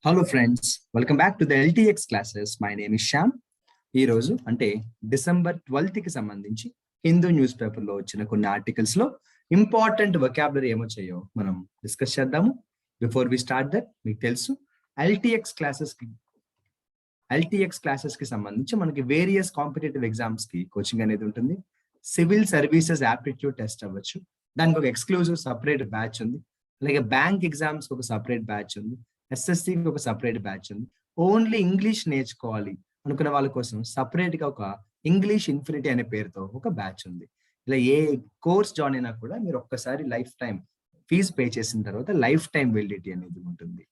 Hello friends, welcome back to the LTX classes. My name is Shyam. ఈ రోజు అంటే December 12th కి సంబంధించి హిందూ న్యూస్ పేపర్ లో వచ్చిన కొన్ని ఆర్టికల్స్ లో ఇంపార్టెంట్ వొకాబులరీ ఏమో చేయో మనం డిస్కస్ చేద్దాము. బిఫోర్ వి స్టార్ట్ దట్, మీకు తెలుసు ఎల్టీఎక్స్ క్లాసెస్ కి సంబంధించి మనకి వేరియస్ కాంపిటేటివ్ ఎగ్జామ్స్ కి కోచింగ్ అనేది ఉంటుంది. సివిల్ సర్వీసెస్ యాప్టిట్యూడ్ టెస్ట్ అవ్వచ్చు, దానికి ఒక ఎక్స్క్లూజివ్ సపరేట్ బ్యాచ్ ఉంది. అలాగే బ్యాంక్ ఎగ్జామ్స్ ఒక సపరేట్ బ్యాచ్ ఉంది. ఎస్ఎస్సికి ఒక సపరేట్ బ్యాచ్ ఉంది. ఓన్లీ ఇంగ్లీష్ నేర్చుకోవాలి అనుకున్న వాళ్ళ కోసం సపరేట్ గా ఒక ఇంగ్లీష్ ఇన్ఫినిటీ అనే పేరుతో ఒక బ్యాచ్ ఉంది. ఇలా ఏ కోర్స్ జాయిన్ అయినా కూడా మీరు ఒక్కసారి లైఫ్ టైం ఫీజు పే చేసిన తర్వాత లైఫ్ టైం వెలిడిటీ అనేది ఉంటుంది.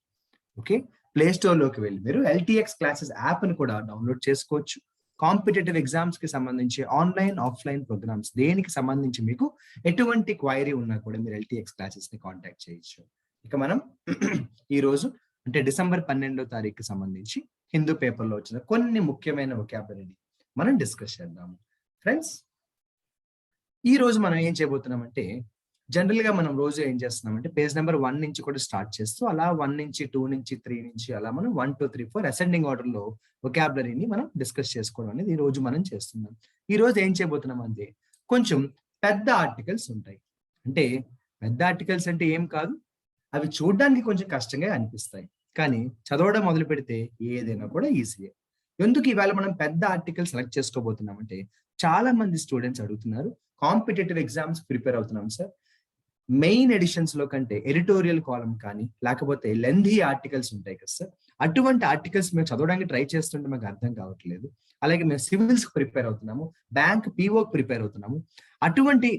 ఓకే, ప్లే స్టోర్ లోకి వెళ్ళి మీరు ఎల్టీఎక్స్ క్లాసెస్ యాప్ ని కూడా డౌన్లోడ్ చేసుకోవచ్చు. కాంపిటేటివ్ ఎగ్జామ్స్ కి సంబంధించి ఆన్లైన్ ఆఫ్లైన్ ప్రోగ్రామ్స్ దేనికి సంబంధించి మీకు ఎటువంటి క్వైరీ ఉన్నా కూడా మీరు ఎల్టీఎక్స్ క్లాసెస్ ని కాంటాక్ట్ చేయొచ్చు. ఇక మనం ఈ రోజు అంటే డిసెంబర్ 12వ తారీఖుకి సంబంధించి హిందూ పేపర్ లో వచ్చిన కొన్ని ముఖ్యమైన వొకాబులరీ మనం డిస్కస్ చేద్దాము. ఫ్రెండ్స్, ఈ రోజు మనం ఏం చేయబోతున్నామంటే, జనరల్ గా మనం రోజు ఏం చేస్తున్నామంటే పేజ్ నెంబర్ 1 నుంచి కూడా స్టార్ట్ చేస్తూ అలా 1 నుంచి 2 నుంచి 3 నుంచి అలా మనం 1 2 3 4 అసెండింగ్ ఆర్డర్ లో వొకాబులరీని మనం డిస్కస్ చేసుకోవడం అనేది ఈ రోజు మనం చేస్తున్నాం. ఈ రోజు ఏం చేయబోతున్నాం అంటే, కొంచెం పెద్ద ఆర్టికల్స్ ఉంటాయి. అంటే పెద్ద ఆర్టికల్స్ అంటే ఏం కాదు, అవి చూడడానికి కొంచెం కష్టంగా అనిపిస్తాయి, కానీ చదవడం మొదలు పెడితే ఏదైనా కూడా ఈజీయే. ఎందుకు ఇవాళ మనం పెద్ద ఆర్టికల్ సెలెక్ట్ చేసుకోబోతున్నామంటే, చాలా మంది స్టూడెంట్స్ అడుగుతున్నారు, కాంపిటేటివ్ ఎగ్జామ్స్ ప్రిపేర్ అవుతున్నాం సార్, మెయిన్ ఎడిషన్స్ లో కంటే ఎడిటోరియల్ కాలం కానీ లేకపోతే లెంథీ ఆర్టికల్స్ ఉంటాయి కదా సార్, అటువంటి ఆర్టికల్స్ మేము చదవడానికి ట్రై చేస్తుంటే మాకు అర్థం కావట్లేదు. అలాగే మేము సివిల్స్ ప్రిపేర్ అవుతున్నాము, బ్యాంక్ పీఓకి ప్రిపేర్ అవుతున్నాము. అటువంటి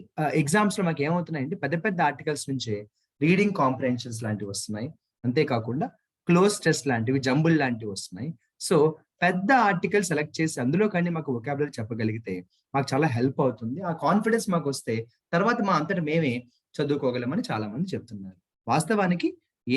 ఎగ్జామ్స్ లో మాకు ఏమవుతున్నాయంటే పెద్ద పెద్ద ఆర్టికల్స్ నుంచే రీడింగ్ కాంప్రహెన్షన్స్ లాంటివి వస్తున్నాయి. అంతేకాకుండా క్లోజ్ టెస్ట్ లాంటివి, జంబుల్ లాంటివి వస్తున్నాయి. సో పెద్ద ఆర్టికల్ సెలెక్ట్ చేసి అందులో కానీ మాకు వొకాబులరీ చెప్పగలిగితే మాకు చాలా హెల్ప్ అవుతుంది. ఆ కాన్ఫిడెన్స్ మాకు వస్తే తర్వాత మా అంతటా మేమే చదువుకోగలమని చాలా మంది చెప్తున్నారు. వాస్తవానికి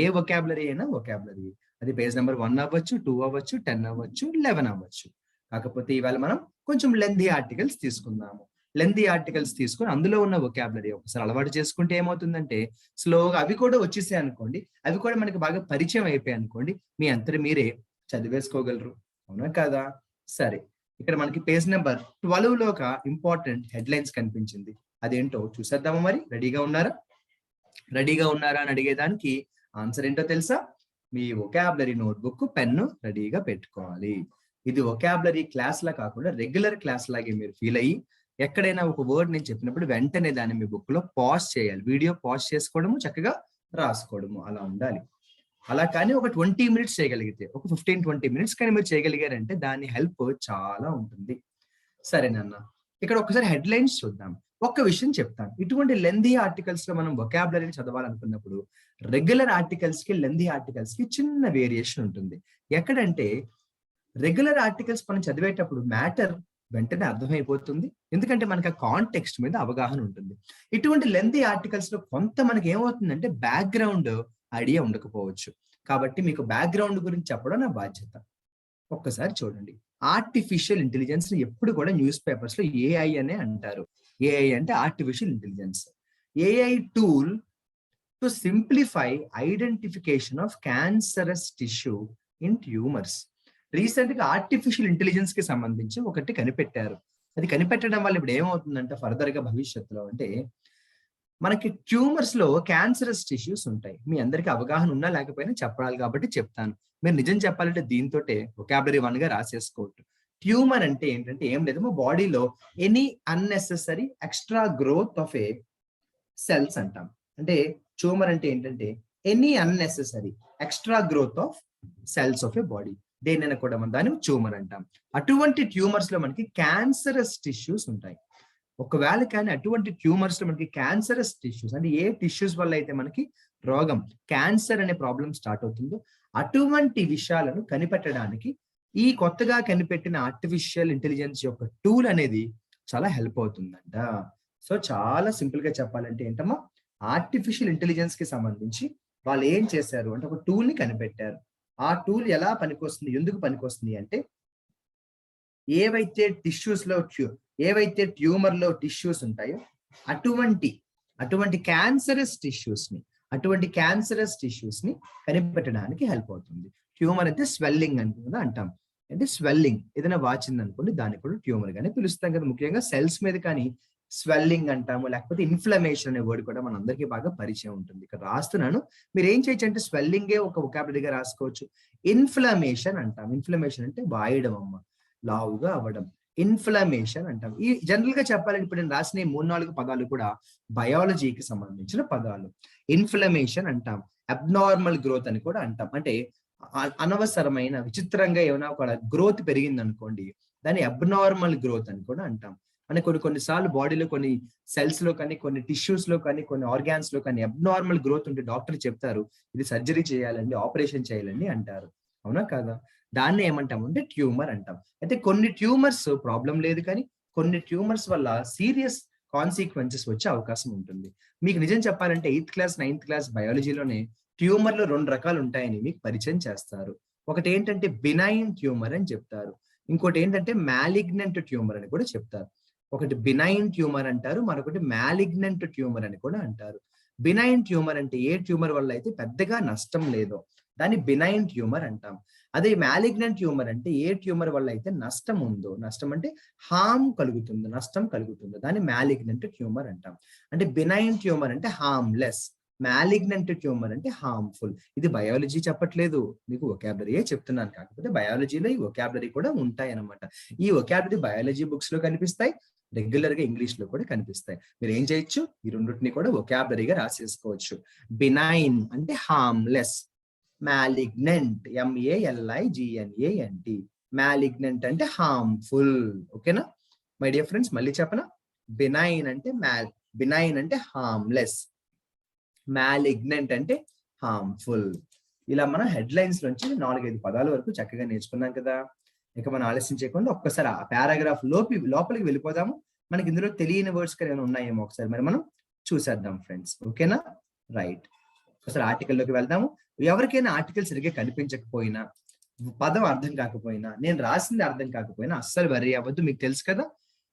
ఏ వొకాబులరీ అయినా వొకాబులరీ, అది పేజ్ నెంబర్ 1 అవ్వచ్చు, 2 అవ్వచ్చు, 10 అవ్వచ్చు, 11 అవ్వచ్చు. కాకపోతే ఇవాళ మనం కొంచెం లెంథీ ఆర్టికల్స్ తీసుకుందాము. లెంథీ ఆర్టికల్స్ తీసుకొని అందులో ఉన్న వొకాబులరీ ఒకసారి అలవాటు చేసుకుంటే ఏమవుతుందంటే, స్లోగా అవి కూడా వచ్చేసాయి అనుకోండి, అవి కూడా మనకి బాగా పరిచయం అయిపోయాయి అనుకోండి, మీ అంతటి మీరే చదివేసుకోగలరు. అవునా కాదా? సరే, ఇక్కడ మనకి పేజ్ నెంబర్ 12 లో ఒక ఇంపార్టెంట్ హెడ్లైన్స్ కనిపించింది. అదేంటో చూసేద్దామా? మరి రెడీగా ఉన్నారా అని అడిగేదానికి ఆన్సర్ ఏంటో తెలుసా? మీ వొకాబులరీ నోట్బుక్, పెన్ను రెడీగా పెట్టుకోవాలి. ఇది వొకాబులరీ క్లాస్ లా కాకుండా రెగ్యులర్ క్లాస్ లాగే మీరు ఫీల్ అయ్యి, ఎక్కడైనా ఒక వర్డ్ నేను చెప్పినప్పుడు వెంటనే దాన్ని మీ బుక్ లో పాజ్ చేయాలి. వీడియో పాజ్ చేసుకోవడము, చక్కగా రాసుకోవడము, అలా ఉండాలి. అలా కానీ ఒక 20 మినిట్స్ చేయగలిగితే, ఒక 15-20 మినిట్స్ కానీ మీరు చేయగలిగారంటే దాని హెల్ప్ చాలా ఉంటుంది. సరేనన్న, ఇక్కడ ఒకసారి హెడ్లైన్స్ చూద్దాం. ఒక్క విషయం చెప్తాను, ఇటువంటి లెంథీ ఆర్టికల్స్ లో మనం వొకాబులరీని చదవాలనుకున్నప్పుడు రెగ్యులర్ ఆర్టికల్స్ కి లెంథీ ఆర్టికల్స్ కి చిన్న వేరియేషన్ ఉంటుంది. ఎక్కడంటే రెగ్యులర్ ఆర్టికల్స్ మనం చదివేటప్పుడు మ్యాటర్ వెంటనే అర్థమైపోతుంది, ఎందుకంటే మనకి ఆ కాంటెక్స్ట్ మీద అవగాహన ఉంటుంది. ఇటువంటి లెంథీ ఆర్టికల్స్ లో కొంత మనకి ఏమవుతుందంటే బ్యాక్గ్రౌండ్ ఐడియా ఉండకపోవచ్చు. కాబట్టి మీకు బ్యాక్గ్రౌండ్ గురించి చెప్పడం నా బాధ్యత. ఒక్కసారి చూడండి, ఆర్టిఫిషియల్ ఇంటెలిజెన్స్ ఎప్పుడు కూడా న్యూస్ పేపర్స్ లో ఏఐ అనే అంటారు. ఏఐ అంటే artificial intelligence. AI tool to simplify identification of cancerous tissue in tumours. Recent గా ఆర్టిఫిషియల్ ఇంటెలిజెన్స్ కి సంబంధించి ఒకటి కనిపెట్టారు. అది కనిపెట్టడం వల్ల ఇప్పుడు ఏమవుతుందంటే ఫర్దర్ గా భవిష్యత్తులో అంటే మనకి ట్యూమర్స్ లో క్యాన్సరస్ టిష్యూస్ ఉంటాయి. మీ అందరికీ అవగాహన ఉన్నా లేకపోయినా చెప్పాలి కాబట్టి చెప్తాను. మీరు నిజం చెప్పాలంటే దీంతో వొకాబులరీ 1 గా రాసేసుకోవచ్చు. ట్యూమర్ అంటే ఏంటంటే ఏం లేదు, మా బాడీలో any unnecessary extra growth of a cells అంటాం. అంటే ట్యూమర్ అంటే ఏంటంటే any unnecessary extra growth of cells of a body, దేనైనా కూడా మనం దాన్ని ట్యూమర్ అంటాం. అటువంటి ట్యూమర్స్ లో మనకి క్యాన్సరస్ టిష్యూస్ ఉంటాయి. ఒకవేళ కానీ అటువంటి ట్యూమర్స్ లో మనకి క్యాన్సరస్ టిష్యూస్ అంటే ఏ టిష్యూస్ వల్ల అయితే మనకి రోగం, క్యాన్సర్ అనే ప్రాబ్లం స్టార్ట్ అవుతుందో అటువంటి విషయాలను కనిపెట్టడానికి ఈ కొత్తగా కనిపెట్టిన ఆర్టిఫిషియల్ ఇంటెలిజెన్స్ యొక్క టూల్ అనేది చాలా హెల్ప్ అవుతుందంట. సో చాలా సింపుల్ గా చెప్పాలంటే ఏంటమ్మా, ఆర్టిఫిషియల్ ఇంటెలిజెన్స్ కి సంబంధించి వాళ్ళు ఏం చేశారు అంటే ఒక టూల్ ని కనిపెట్టారు. ఆ టూల్ ఎలా పనికొస్తుంది, ఎందుకు పనికొస్తుంది అంటే, ఏవైతే ట్యూమర్ లో టిష్యూస్ ఉంటాయో అటువంటి క్యాన్సరస్ టిష్యూస్ ని కనిపెట్టడానికి హెల్ప్ అవుతుంది. ట్యూమర్ అంటే స్వెల్లింగ్ అని కూడా అంటాం. అంటే స్వెల్లింగ్ ఏదైనా వాచింది అనుకోండి దాన్ని కూడా ట్యూమర్ గానే పిలుస్తాం కదా. ముఖ్యంగా సెల్స్ మీద కానీ స్వెల్లింగ్ అంటాము, లేకపోతే ఇన్ఫ్లమేషన్ అనే వర్డ్ కూడా మనందరికీ బాగా పరిచయం ఉంటుంది. ఇక్కడ రాస్తున్నాను, మీరు ఏం చేయొచ్చు అంటే స్వెల్లింగే ఒక వొకాబులరీగా రాసుకోవచ్చు. ఇన్ఫ్లమేషన్ అంటాం. ఇన్ఫ్లమేషన్ అంటే వాయడం అమ్మ, లావుగా అవ్వడం. ఇన్ఫ్లమేషన్ అంటాం. ఈ జనరల్ గా చెప్పాలంటే ఇప్పుడు నేను రాసిన 3-4 పదాలు కూడా బయాలజీకి సంబంధించిన పదాలు. ఇన్ఫ్లమేషన్ అంటాం. అబ్నార్మల్ గ్రోత్ అని కూడా అంటాం. అంటే అనవసరమైన విచిత్రంగా ఏమైనా ఒక గ్రోత్ పెరిగింది అనుకోండి, దాన్ని అబ్నార్మల్ గ్రోత్ అని కూడా అంటాం. అంటే కొన్నిసార్లు బాడీలో కొన్ని సెల్స్ లో కానీ, కొన్ని టిష్యూస్ లో కానీ, కొన్ని ఆర్గాన్స్ లో కానీ అబ్నార్మల్ గ్రోత్ ఉంటే డాక్టర్ చెప్తారు ఇది సర్జరీ చేయాలండి, ఆపరేషన్ చేయాలండి అంటారు. అవునా కాదా? దాన్ని ఏమంటాం అంటే ట్యూమర్ అంటాం. అయితే కొన్ని ట్యూమర్స్ ప్రాబ్లం లేదు, కానీ కొన్ని ట్యూమర్స్ వల్ల సీరియస్ కాన్సిక్వెన్సెస్ వచ్చే అవకాశం ఉంటుంది. మీకు నిజం చెప్పాలంటే 8th క్లాస్ 9th క్లాస్ బయాలజీలోనే ట్యూమర్లు 2 రకాలు ఉంటాయని మీకు పరిచయం చేస్తారు. ఒకటి ఏంటంటే బినైన్ ట్యూమర్ అని చెప్తారు. ఇంకోటి ఏంటంటే మాలిగ్నెంట్ ట్యూమర్ అని కూడా చెప్తారు. ఒకటి బినైన్ ట్యూమర్ అంటారు, మరొకటి మాలిగ్నెంట్ ట్యూమర్ అని కూడా అంటారు. బినైన్ ట్యూమర్ అంటే ఏ ట్యూమర్ వల్ల అయితే పెద్దగా నష్టం లేదో దాన్ని బినైన్ ట్యూమర్ అంటాం. అదే మాలిగ్నెంట్ ట్యూమర్ అంటే ఏ ట్యూమర్ వల్ల అయితే నష్టం ఉందో, నష్టం అంటే హార్మ్ కలుగుతుందో, నష్టం కలుగుతుందో దాన్ని మాలిగ్నెంట్ ట్యూమర్ అంటాం. అంటే బినైన్ ట్యూమర్ అంటే హార్మ్లెస్, మాలిగ్నెంట్ ట్యూమర్ అంటే హార్మ్ఫుల్. ఇది బయాలజీ చెప్పట్లేదు, మీకు వొకాబులరీయే చెప్తున్నాను. కాకపోతే బయాలజీలో ఈ వొకాబులరీ కూడా ఉంటాయి అన్నమాట. ఈ వొకాబులరీ బయాలజీ బుక్స్ లో కనిపిస్తాయి, రెగ్యులర్ గా ఇంగ్లీష్ లో కూడా కనిపిస్తాయి. మీరు ఏం చేయొచ్చు, ఈ రెండింటిని కూడా వొకాబులరీగా రాసేసుకోవచ్చు. బినైన్ అంటే హార్మ్లెస్, మాలిగ్నెంట్ MALIGNANT, మాలిగ్నెంట్ అంటే హార్మ్ఫుల్. ఓకేనా మై డియర్ ఫ్రెండ్స్? మళ్ళీ చెప్పనా? బినైన్ అంటే హార్మ్లెస్, మాలిగ్నెంట్ అంటే హార్మ్ఫుల్. ఇలా మనం హెడ్లైన్స్ నుంచి 4-5 పదాల వరకు చక్కగా నేర్చుకున్నాం కదా. ఇక మనం ఆలస్యం చేయకుండా ఒక్కసారి ఆ పారాగ్రాఫ్ లోపలికి వెళ్ళిపోదాము. మనకి ఇందులో తెలియని వర్డ్స్ ఏమైనా ఉన్నాయేమో ఒకసారి మరి మనం చూసేద్దాం ఫ్రెండ్స్. ఓకేనా? రైట్. ఒకసారి ఆర్టికల్లోకి వెళ్దాము. ఎవరికైనా ఆర్టికల్ సరిగ్గా కనిపించకపోయినా, పదం అర్థం కాకపోయినా, నేను రాసింది అర్థం కాకపోయినా అస్సలు వరీ అవ్వద్దు. మీకు తెలుసు కదా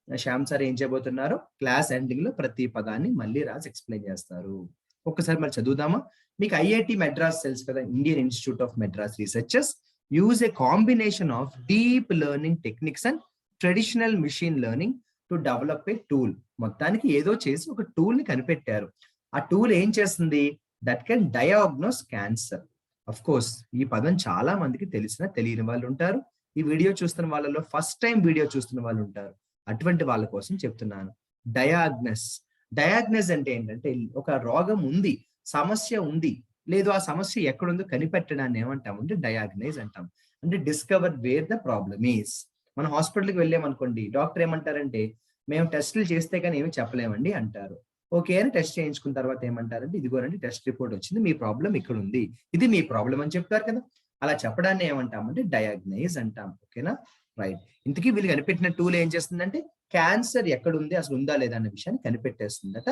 శ్యామ్ సార్ ఏం చేయబోతున్నారు, క్లాస్ ఎండింగ్ లో ప్రతి పదాన్ని మళ్ళీ రాసి ఎక్స్ప్లెయిన్ చేస్తారు. ఒక్కసారి మరి చదువుదామా? మీకు IIT మెడ్రాస్ తెలుసు కదా, Indian institute of Madras researchers use a combination of deep learning techniques and traditional machine learning to develop a tool. మొత్తానికి ఏదో చేసి ఒక టూల్ ని కనిపెట్టారు. ఆ టూల్ ఏం చేస్తుంది? That can diagnose cancer. Of course ఈ పదం చాలా మందికి తెలియని వాళ్ళు ఉంటారు. ఈ వీడియో చూస్తున్న వాళ్ళలో ఫస్ట్ టైం వీడియో చూస్తున్న వాళ్ళు ఉంటారు. అటువంటి వాళ్ళ కోసం చెప్తున్నాను. డయాగ్నస్ అంటే ఏంటంటే ఒక రోగం ఉంది, సమస్య ఉంది, లేదు ఆ సమస్య ఎక్కడుందో కనిపెట్టడాన్ని ఏమంటాం అంటే డయాగ్నైజ్ అంటాం. అంటే discover wear the problem is. మనం హాస్పిటల్కి వెళ్ళామనుకోండి, డాక్టర్ ఏమంటారంటే మేము టెస్టులు చేస్తే కానీ ఏమి చెప్పలేమండి అంటారు. ఓకే అని టెస్ట్ చేయించుకున్న తర్వాత ఏమంటారంటే ఇదిగోనండి టెస్ట్ రిపోర్ట్ వచ్చింది, మీ ప్రాబ్లం ఇక్కడ ఉంది, ఇది మీ ప్రాబ్లం అని చెప్తారు కదా. అలా చెప్పడాన్ని ఏమంటామంటే డయాగ్నైజ్ అంటాం. ఓకేనా? రైట్. ఇంతకీ వీళ్ళు కనిపెట్టిన టూల్ ఏం చేస్తుందంటే క్యాన్సర్ ఎక్కడుంది, అసలు ఉందా లేదా అన్న విషయాన్ని కనిపెట్టేస్తుందట.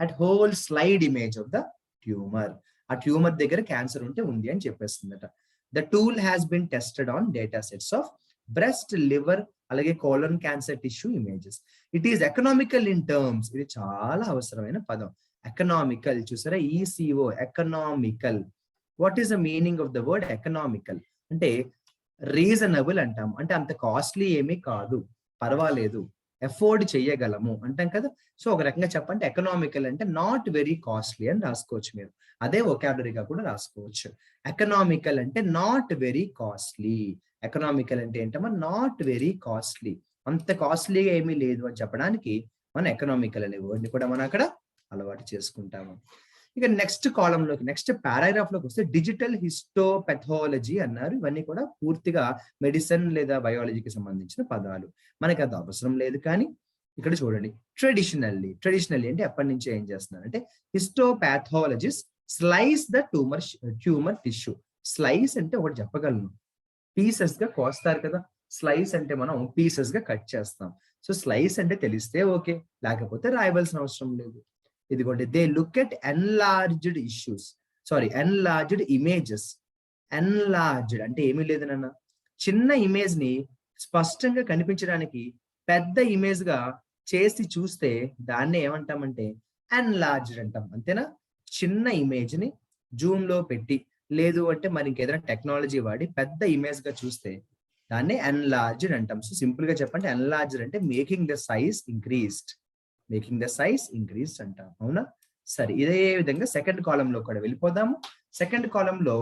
At whole slide image of the tumour. ఆ ట్యూమర్ దగ్గర క్యాన్సర్ ఉంటే ఉంది అని చెప్పేస్తుందట. The tool has been tested on data sets of breast, liver, అలాగే colon cancer tissue images. It is economical in terms. ఇది చాలా అవసరమైన పదం. ఎకనామికల్ చూసారా, ECO, economical. What is the meaning of the word economical? అంటే reasonable అంటాం. అంటే అంత కాస్ట్లీ ఏమీ కాదు, పర్వాలేదు, ఎఫోర్డ్ చేయగలము అంటాం కదా. సో ఒక రకంగా చెప్పంటే ఎకనామికల్ అంటే నాట్ వెరీ కాస్ట్లీ అని రాసుకోవచ్చు. మీరు అదే వొకాబులరీగా కూడా రాసుకోవచ్చు. ఎకనామికల్ అంటే నాట్ వెరీ కాస్ట్లీ. ఎకనామికల్ అంటే ఏంటమ్మా? నాట్ వెరీ కాస్ట్లీ, అంత కాస్ట్లీగా ఏమీ లేదు అని చెప్పడానికి మనం ఎకనామికల్ అనే వర్డ్ని కూడా మనం అక్కడ అలవాటు చేసుకుంటాము. ఇక నెక్స్ట్ కాలంలోకి, నెక్స్ట్ పారాగ్రాఫ్ లోకి వస్తే డిజిటల్ హిస్టోపెథాలజీ అన్నారు. ఇవన్నీ కూడా పూర్తిగా మెడిసిన్ లేదా బయాలజీకి సంబంధించిన పదాలు. మనకి అది అవసరం లేదు, కానీ ఇక్కడ చూడండి. ట్రెడిషనల్లీ అంటే ఎప్పటి నుంచి ఏం చేస్తున్నారు అంటే histopathologist slice the tumour tissue. Slice అంటే ఒకటి చెప్పగలను, పీసెస్ గా కోస్తారు కదా. స్లైస్ అంటే మనం పీసెస్ గా కట్ చేస్తాం. సో స్లైస్ అంటే తెలిస్తే ఓకే, లేకపోతే రాయవలసిన అవసరం లేదు. ఇదిగోండి, they look at enlarged images. Enlarged అంటే ఏమీ లేదు నాన్న, చిన్న ఇమేజ్ ని స్పష్టంగా కనిపించడానికి పెద్ద ఇమేజ్ గా చేసి చూస్తే దాన్ని ఏమంటామంటే ఎన్లార్జ్డ్ అంటాం. అంతేనా? చిన్న ఇమేజ్ ని జూమ్ లో పెట్టి లేదు అంటే మరి ఇంకేదైనా టెక్నాలజీ వాడి పెద్ద ఇమేజ్ గా చూస్తే దాన్ని ఎన్లార్జ్డ్ అంటాం. సో సింపుల్ గా చెప్పండి, ఎన్లార్జ్డ్ అంటే making the size increased, making the size increased అంటాం. అవునా? సరే, ఇదే విధంగా సెకండ్ కాలం లో కూడా వెళ్ళిపోదాము. సెకండ్ కాలం లో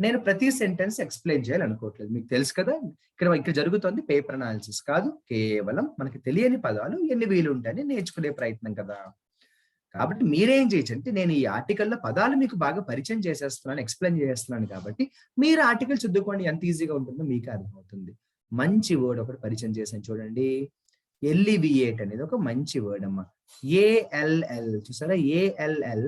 నేను ప్రతి సెంటెన్స్ ఎక్స్ప్లెయిన్ చేయాలనుకోవట్లేదు, మీకు తెలుసు కదా. ఇక్కడ జరుగుతుంది పేపర్ అనాలిసిస్ కాదు, కేవలం మనకి తెలియని పదాలు ఎన్ని వీలు ఉంటాయని నేర్చుకునే ప్రయత్నం కదా. కాబట్టి మీరేం చేయొచ్చు అంటే, నేను ఈ ఆర్టికల్లో పదాలు మీకు బాగా పరిచయం చేసేస్తున్నాను, ఎక్స్ప్లెయిన్ చేస్తున్నాను కాబట్టి మీరు ఆర్టికల్ చదువుకోండి, ఎంత ఈజీగా ఉంటుందో మీకు అర్థమవుతుంది. మంచి వర్డ్ ఒకటి పరిచయం చేశాను చూడండి, ఎలివియేట్ అనేది ఒక మంచి వర్డ్ అమ్మా. ఏఎల్ఎల్ చూసారా, ALL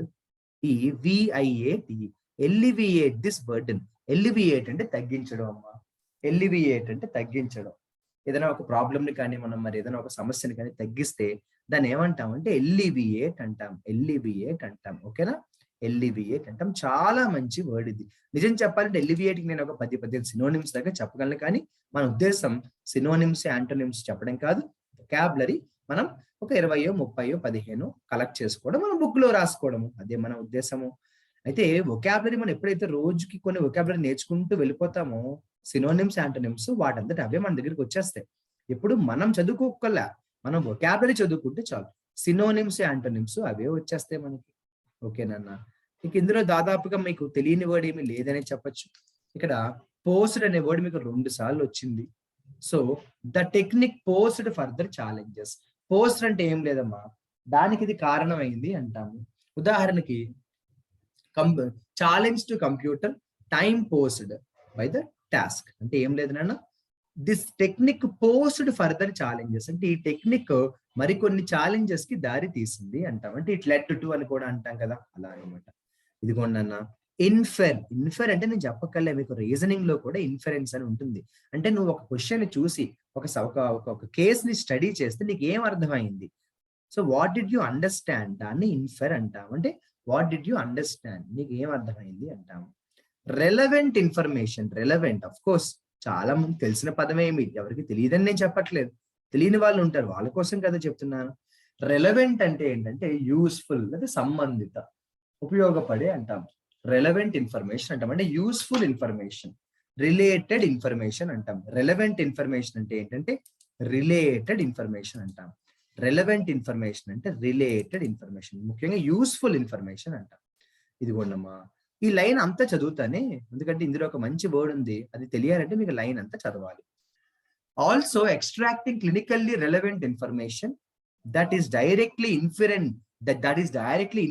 విఐఏటి, alleviate this burden. Alleviate అంటే తగ్గించడం అమ్మా, ఎలివియేట్ అంటే తగ్గించడం. ఏదైనా ఒక ప్రాబ్లమ్ ని కానీ మనం మరి ఏదైనా ఒక సమస్యని కానీ తగ్గిస్తే దాన్ని ఏమంటాం అంటే ఎలివియేట్ అంటాం, ఎలివియేట్ అంటాం. ఓకేనా? ఎలివియేట్ అంటాం. చాలా మంచి వర్డ్ ఇది. నిజం చెప్పాలంటే ఎలివియేట్ కి నేను ఒక 10-15 సినోనిమ్స్ దాకా చెప్పగలను, కానీ మన ఉద్దేశం సినోనిమ్స్ యాంటోనిమ్స్ చెప్పడం కాదు. వొకాబులరీ మనం ఒక 20, 30, 15 కలెక్ట్ చేసుకోవడం, మన బుక్ లో రాసుకోవడము, అదే మన ఉద్దేశము. అయితే వొకాబులరీ మనం ఎప్పుడైతే రోజుకి కొన్ని వొకాబులరీ నేర్చుకుంటూ వెళ్ళిపోతామో, సినోనిమ్స్ యాంటోనిమ్స్ వాటంతట అవే మన దగ్గరికి వచ్చేస్తాయి. ఎప్పుడు మనం చదువుకోకల్లా, మనం వొకాబులరీ చదువుకుంటే చాలు, సినోనిమ్స్ యాంటోనిమ్స్ అవే వచ్చేస్తాయి మనకి. ఓకేనన్నా? ఇక ఇందులో దాదాపుగా మీకు తెలియని వర్డ్ ఏమీ లేదనే చెప్పొచ్చు. ఇక్కడ పోస్డ్ అనే వర్డ్ మీకు 2 సార్లు వచ్చింది. So the technique posed further challenges. Post అంటే ఏం లేదమ్మా, దానికి ఇది కారణమైంది అంటాము. ఉదాహరణకి challenge to computer time posed by the task అంటే ఏం లేదు నాన్న, this technique posed further challenges అంటే ఈ టెక్నిక్ మరికొన్ని ఛాలెంజెస్ కి దారి తీసింది అంటాం. అంటే ఇట్ లెడ్ టు అని కూడా అంటాం కదా, అలా అనమాట. ఇదిగోండి అన్న, ఇన్ఫెర్ అంటే నేను చెప్పక్కర్లే, మీకు రీజనింగ్ లో కూడా ఇన్ఫరెన్స్ అని ఉంటుంది. అంటే నువ్వు ఒక క్వశ్చన్ చూసి ఒక కేస్ ని స్టడీ చేస్తే నీకు ఏం అర్థమైంది, so what did you understand, దాన్ని ఇన్ఫెర్ అంటాం. అంటే వాట్ డిడ్ యూ అండర్స్టాండ్, నీకు ఏం అర్థమైంది అంటాము. Relevant information, relevant of course చాలా మంది తెలిసిన పదమేమి, ఎవరికి తెలియదని నేను చెప్పట్లేదు, తెలియని వాళ్ళు ఉంటారు, వాళ్ళ కోసం కదా చెప్తున్నాను. రెలవెంట్ అంటే ఏంటంటే యూస్ఫుల్, లేదా సంబంధిత, ఉపయోగపడే అంటాం. రెలవెంట్ ఇన్ఫర్మేషన్ అంటాం, అంటే యూస్ఫుల్ ఇన్ఫర్మేషన్, రిలేటెడ్ ఇన్ఫర్మేషన్ అంటాం. రెలవెంట్ ఇన్ఫర్మేషన్ అంటే ఏంటంటే రిలేటెడ్ ఇన్ఫర్మేషన్ అంటాం. రెలవెంట్ ఇన్ఫర్మేషన్ అంటే రిలేటెడ్ ఇన్ఫర్మేషన్, ముఖ్యంగా యూస్ఫుల్ ఇన్ఫర్మేషన్ అంటాం. ఇదిగోండమ్మా, ఈ లైన్ అంతా చదువుతానే, ఎందుకంటే ఇందులో ఒక మంచి వర్డ్ ఉంది, అది తెలియాలంటే మీకు లైన్ అంతా చదవాలి. Also extracting clinically relevant information that is directly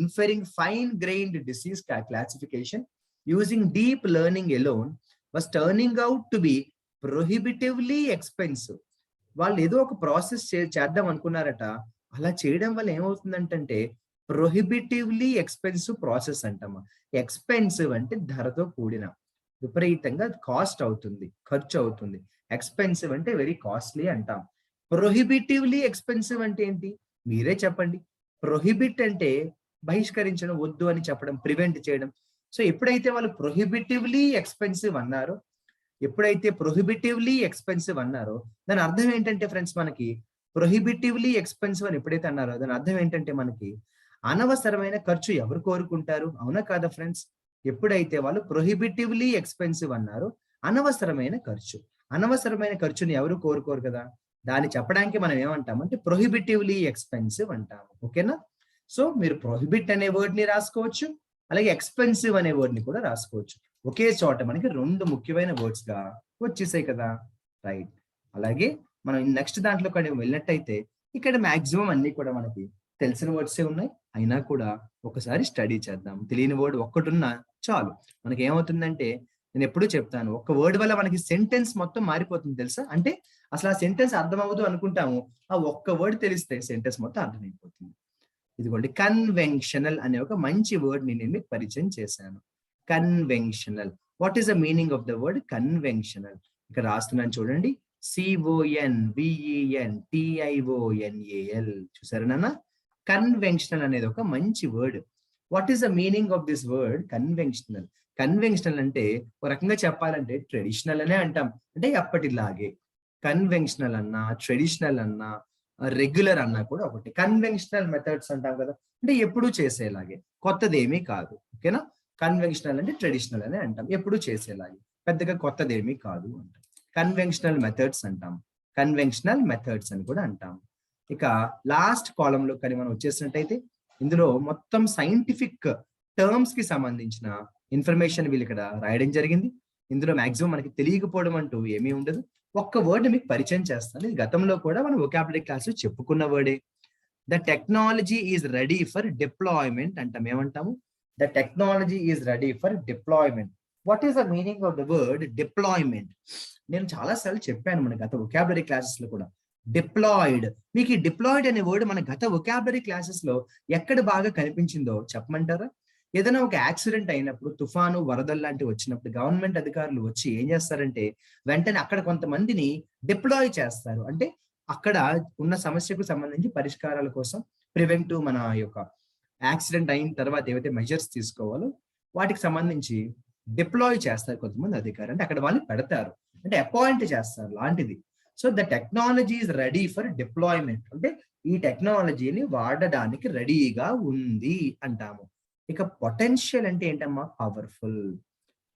inferring fine-grained disease classification using deep learning alone was turning out to be prohibitively expensive. వాళ్ళు ఏదో ఒక ప్రాసెస్ చేద్దాం అనుకున్నారట, అలా చేయడం వల్ల ఏమవుతుందంటే ప్రొహిబిటివ్లీ ఎక్స్పెన్సివ్ ప్రాసెస్ అంటామా. ఎక్స్పెన్సివ్ అంటే ధరతో కూడిన, విపరీతంగా కాస్ట్ అవుతుంది, ఖర్చు అవుతుంది. ఎక్స్పెన్సివ్ అంటే వెరీ కాస్ట్లీ అంటాం. ప్రొహిబిటివ్లీ ఎక్స్పెన్సివ్ అంటే ఏంటి, మీరే చెప్పండి. ప్రొహిబిట్ అంటే బహిష్కరించడం, వద్దు అని చెప్పడం, ప్రివెంట్ చేయడం. సో ఎప్పుడైతే వాళ్ళు ప్రొహిబిటివ్లీ ఎక్స్పెన్సివ్ అన్నారో, దాని అర్థం ఏంటంటే ఫ్రెండ్స్, మనకి ప్రొహిబిటివ్లీ ఎక్స్పెన్సివ్ అని ఎప్పుడైతే అన్నారో దాని అర్థం ఏంటంటే మనకి అనవసరమైన ఖర్చు ఎవరు కోరుకుంటారు, అవునా కాదా ఫ్రెండ్స్? ఎప్పుడైతే వాళ్ళు ప్రొహిబిటివ్లీ ఎక్స్పెన్సివ్ అన్నారో అనవసరమైన ఖర్చుని ఎవరు కోరుకోరు కదా, దాన్ని చెప్పడానికి మనం ఏమంటామంటే ప్రొహిబిటివ్లీ ఎక్స్పెన్సివ్ అంటాము. ఓకేనా? సో మీరు ప్రొహిబిట్ అనే వర్డ్ ని రాసుకోవచ్చు, అలాగే ఎక్స్పెన్సివ్ అనే వర్డ్ ని కూడా రాసుకోవచ్చు. ఒకే చోట మనకి 2 ముఖ్యమైన వర్డ్స్ గా వచ్చేసాయి కదా, రైట్. అలాగే మనం నెక్స్ట్ దాంట్లో కూడా వెళ్ళినట్టయితే ఇక్కడ మాక్సిమం అన్ని కూడా మనకి తెలిసిన వర్డ్సే ఉన్నాయి, అయినా కూడా ఒకసారి స్టడీ చేద్దాం. తెలియని వర్డ్ ఒక్కటున్నా చాలు. మనకి ఏమవుతుందంటే, నేను ఎప్పుడూ చెప్తాను, ఒక్క వర్డ్ వల్ల మనకి సెంటెన్స్ మొత్తం మారిపోతుంది తెలుసా. అంటే అసలు ఆ సెంటెన్స్ అర్థం అవ్వదు అనుకుంటాము, ఆ ఒక్క వర్డ్ తెలిస్తే సెంటెన్స్ మొత్తం అర్థమైపోతుంది. ఇదిగోండి, కన్వెన్షనల్ అనే ఒక మంచి వర్డ్ ని నేను మీకు పరిచయం చేశాను. Conventional, what is the meaning of the word conventional? ఇక్కడ రాస్తున్నాను చూడండి, CONVENTIONAL. చూసారా నాన్న? కన్వెన్షనల్ అనేది ఒక మంచి word. What is the meaning of this word conventional? Conventional అంటే ఒక రకంగా చెప్పాలంటే ట్రెడిషనల్ అనే అంటాం, అంటే ఎప్పటిలాగే. కన్వెన్షనల్ అన్నా, ట్రెడిషనల్ అన్నా, రెగ్యులర్ అన్నా కూడా ఒకటి. కన్వెన్షనల్ మెథడ్స్ అంటాం కదా, అంటే ఎప్పుడూ చేసేలాగే, కొత్తది ఏమీ కాదు. ఓకేనా? కన్వెన్షనల్ అంటే ట్రెడిషనల్ అని అంటాం, ఎప్పుడు చేసేలాగే, పెద్దగా కొత్తదేమీ కాదు అంటాం. కన్వెన్షనల్ మెథడ్స్ అంటాం, కన్వెన్షనల్ మెథడ్స్ అని కూడా అంటాం. ఇక లాస్ట్ కాలంలో కానీ మనం వచ్చేసినట్టయితే ఇందులో మొత్తం సైంటిఫిక్ టర్మ్స్ కి సంబంధించిన ఇన్ఫర్మేషన్ వీళ్ళు ఇక్కడ రాయడం జరిగింది. ఇందులో మాక్సిమం మనకి తెలియకపోవడం అంటూ ఏమీ ఉండదు. ఒక్క వర్డ్ మీకు పరిచయం చేస్తాను. ఇది గతంలో కూడా మనం వొకాబులరీ క్లాస్ చెప్పుకున్న వర్డే. The technology is ready for deployment అంటాం. ఏమంటాము? The technology is ready for deployment. What is the meaning of the word deployment? నేను చాలా సార్లు చెప్పాను మన గత వొకాబులరీ క్లాసెస్ లో కూడా. డిప్లాయిడ్, మీకు ఈ డిప్లాయిడ్ అనే వర్డ్ మన గత వొకాబులరీ క్లాసెస్ లో ఎక్కడ బాగా కనిపించిందో చెప్పమంటారా? ఏదైనా ఒక యాక్సిడెంట్ అయినప్పుడు, తుఫాను, వరదలు లాంటివి వచ్చినప్పుడు గవర్నమెంట్ అధికారులు వచ్చి ఏం చేస్తారంటే వెంటనే అక్కడ కొంతమందిని డిప్లాయ్ చేస్తారు. అంటే అక్కడ ఉన్న సమస్యకు సంబంధించి పరిష్కారాల కోసం ప్రివెంటివ్ మన యొక్క యాక్సిడెంట్ అయిన తర్వాత ఏవైతే మెజర్స్ తీసుకోవాలో వాటికి సంబంధించి డిప్లాయ్ చేస్తారు కొంతమంది అధికారులు. అంటే అక్కడ వాళ్ళు పెడతారు, అంటే అపాయింట్ చేస్తారు లాంటిది. So the technology is ready for deployment అంటే ఈ టెక్నాలజీని వాడడానికి రెడీగా ఉంది అంటాము. ఇక పొటెన్షియల్ అంటే ఏంటమ్మా? పవర్ఫుల్.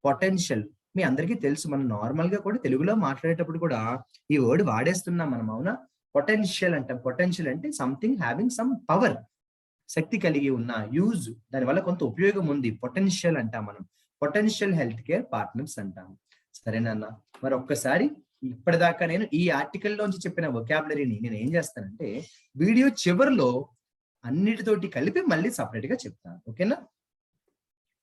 పొటెన్షియల్ మీ అందరికీ తెలుసు, మనం నార్మల్ గా కూడా తెలుగులో మాట్లాడేటప్పుడు కూడా ఈ వర్డ్ వాడేస్తున్నాం మనం, అవునా? పొటెన్షియల్ అంటాం. పొటెన్షియల్ అంటే సంథింగ్ హ్యావింగ్ సమ్ పవర్, శక్తి కలిగి ఉన్న, యూజ్, దానివల్ల కొంత ఉపయోగం ఉంది, పొటెన్షియల్ అంటాం మనం. పొటెన్షియల్ హెల్త్ కేర్ పార్ట్నర్స్ అంటాము. సరేనన్నా? మరి ఒక్కసారి ఇప్పటిదాకా నేను ఈ ఆర్టికల్లోంచి చెప్పిన వొకాబులరీని నేను ఏం చేస్తానంటే వీడియో చివరిలో అన్నిటితోటి కలిపి మళ్ళీ సపరేట్ గా చెప్తాను. ఓకేనా?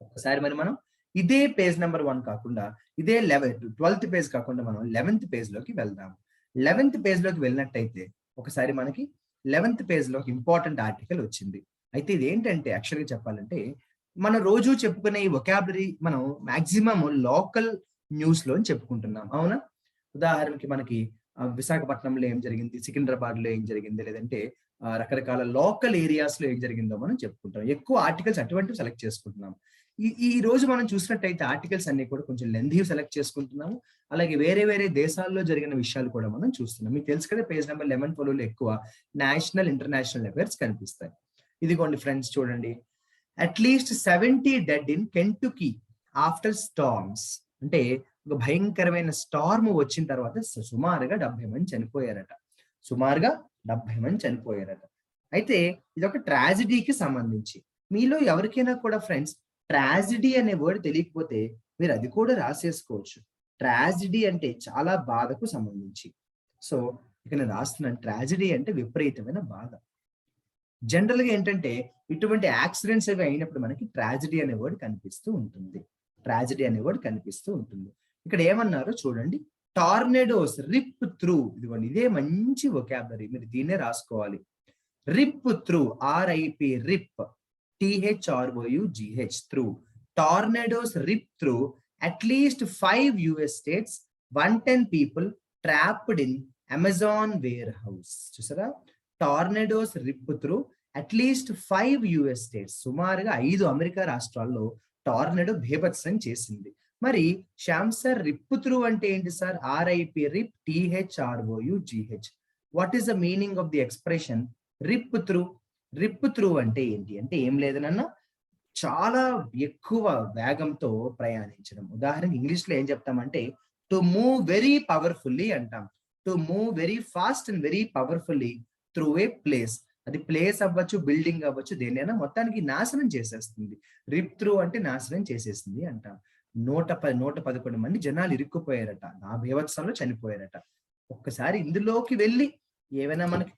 ఒక్కసారి మరి మనం ఇదే పేజ్ నెంబర్ 1 కాకుండా ఇదే 12th పేజ్ కాకుండా మనం 11th పేజ్ లోకి వెళ్దాం. 11th పేజ్ లోకి వెళ్ళినట్టయితే ఒకసారి మనకి 11th పేజ్ లో ఇంపార్టెంట్ ఆర్టికల్ వచ్చింది. అయితే ఇది ఏంటంటే యాక్చువల్గా చెప్పాలంటే మనం రోజు చెప్పుకునే ఈ వొకాబులరీ మనం మాక్సిమం లోకల్ న్యూస్ లో చెప్పుకుంటున్నాం, అవునా? ఉదాహరణకి మనకి విశాఖపట్నంలో ఏం జరిగింది, సికింద్రాబాద్ లో ఏం జరిగింది, లేదంటే రకరకాల లోకల్ ఏరియాస్ లో ఏం జరిగిందో మనం చెప్పుకుంటాం. ఎక్కువ ఆర్టికల్స్ అటువంటివి సెలెక్ట్ చేసుకుంటున్నాం. ఈ రోజు మనం చూసినట్టయితే ఆర్టికల్స్ అన్ని కూడా కొంచెం లెంథీ సెలెక్ట్ చేసుకుంటున్నాము. అలాగే వేరే వేరే దేశాల్లో జరిగిన విషయాలు కూడా మనం చూస్తున్నాం. మీకు తెలుసు కదా, పేజ్ నెంబర్ 11, 12 ఎక్కువ నేషనల్, ఇంటర్నేషనల్ అఫైర్స్ కనిపిస్తాయి. ఇదిగోండి ఫ్రెండ్స్, చూడండి. At least 70 dead in Kentucky after storms. అంటే ఒక భయంకరమైన స్టార్మ్ వచ్చిన తర్వాత సుమారుగా 70 మంది చనిపోయారట. సుమారుగా 70 మంది చనిపోయారట. అయితే ఇది ఒక ట్రాజిడీకి సంబంధించి. మీలో ఎవరికైనా కూడా ఫ్రెండ్స్ ట్రాజిడీ అనే వర్డ్ తెలియకపోతే మీరు అది కూడా రాసేసుకోవచ్చు. ట్రాజిడీ అంటే చాలా బాధకు సంబంధించి. సో ఇక నేను రాస్తున్నాను, ట్రాజిడీ అంటే విపరీతమైన బాధ. జనరల్ గా ఏంటంటే ఇటువంటి యాక్సిడెంట్స్ అవి అయినప్పుడు మనకి ట్రాజిడీ అనే వర్డ్ కనిపిస్తూ ఉంటుంది. ట్రాజిడీ అనే వర్డ్ కనిపిస్తూ ఉంటుంది. ఇక్కడ ఏమన్నారో చూడండి. టార్నెడోస్ రిప్ త్రూ. ఇదిగోండి, ఇదే మంచి వొకాబులరీ, మీరు దీన్నే రాసుకోవాలి. రిప్ through, RIP, rip, THROUGH, through. టార్నెడోస్ rip through at least 5 US states, 110 people trapped in Amazon warehouse. చూసారా? టార్నెడోస్ రిప్ త్రూ అట్లీస్ట్ 5 US states, సుమారుగా 5 అమెరికా రాష్ట్రాల్లో టార్నెడో బీభత్సం చేసింది. మరి శ్యామ్ సార్ రిప్ త్రూ అంటే ఏంటి sir? R I P, rip, THROUGH. What is the meaning of the expression rip through? Rip through అంటే ఏంటి అంటే ఏం లేదనన్నా చాలా ఎక్కువ వేగంతో ప్రయాణించడం. ఉదాహరణకి ఇంగ్లీష్ లో ఏం చెప్తామంటే టు మూవ్ వెరీ పవర్ఫుల్లీ అంటాం. To move very fast and very powerfully through a place. అది ప్లేస్ అవ్వచ్చు, బిల్డింగ్ అవ్వచ్చు, దేనైనా మొత్తానికి నాశనం చేసేస్తుంది. రిప్ త్రూ అంటే నాశనం చేసేసింది అంటాం. 111 మంది జనాలు ఇరుక్కుపోయారట, ఆ బీభత్సంలో చనిపోయారట. ఒక్కసారి ఇందులోకి వెళ్ళి ఏమైనా మనకి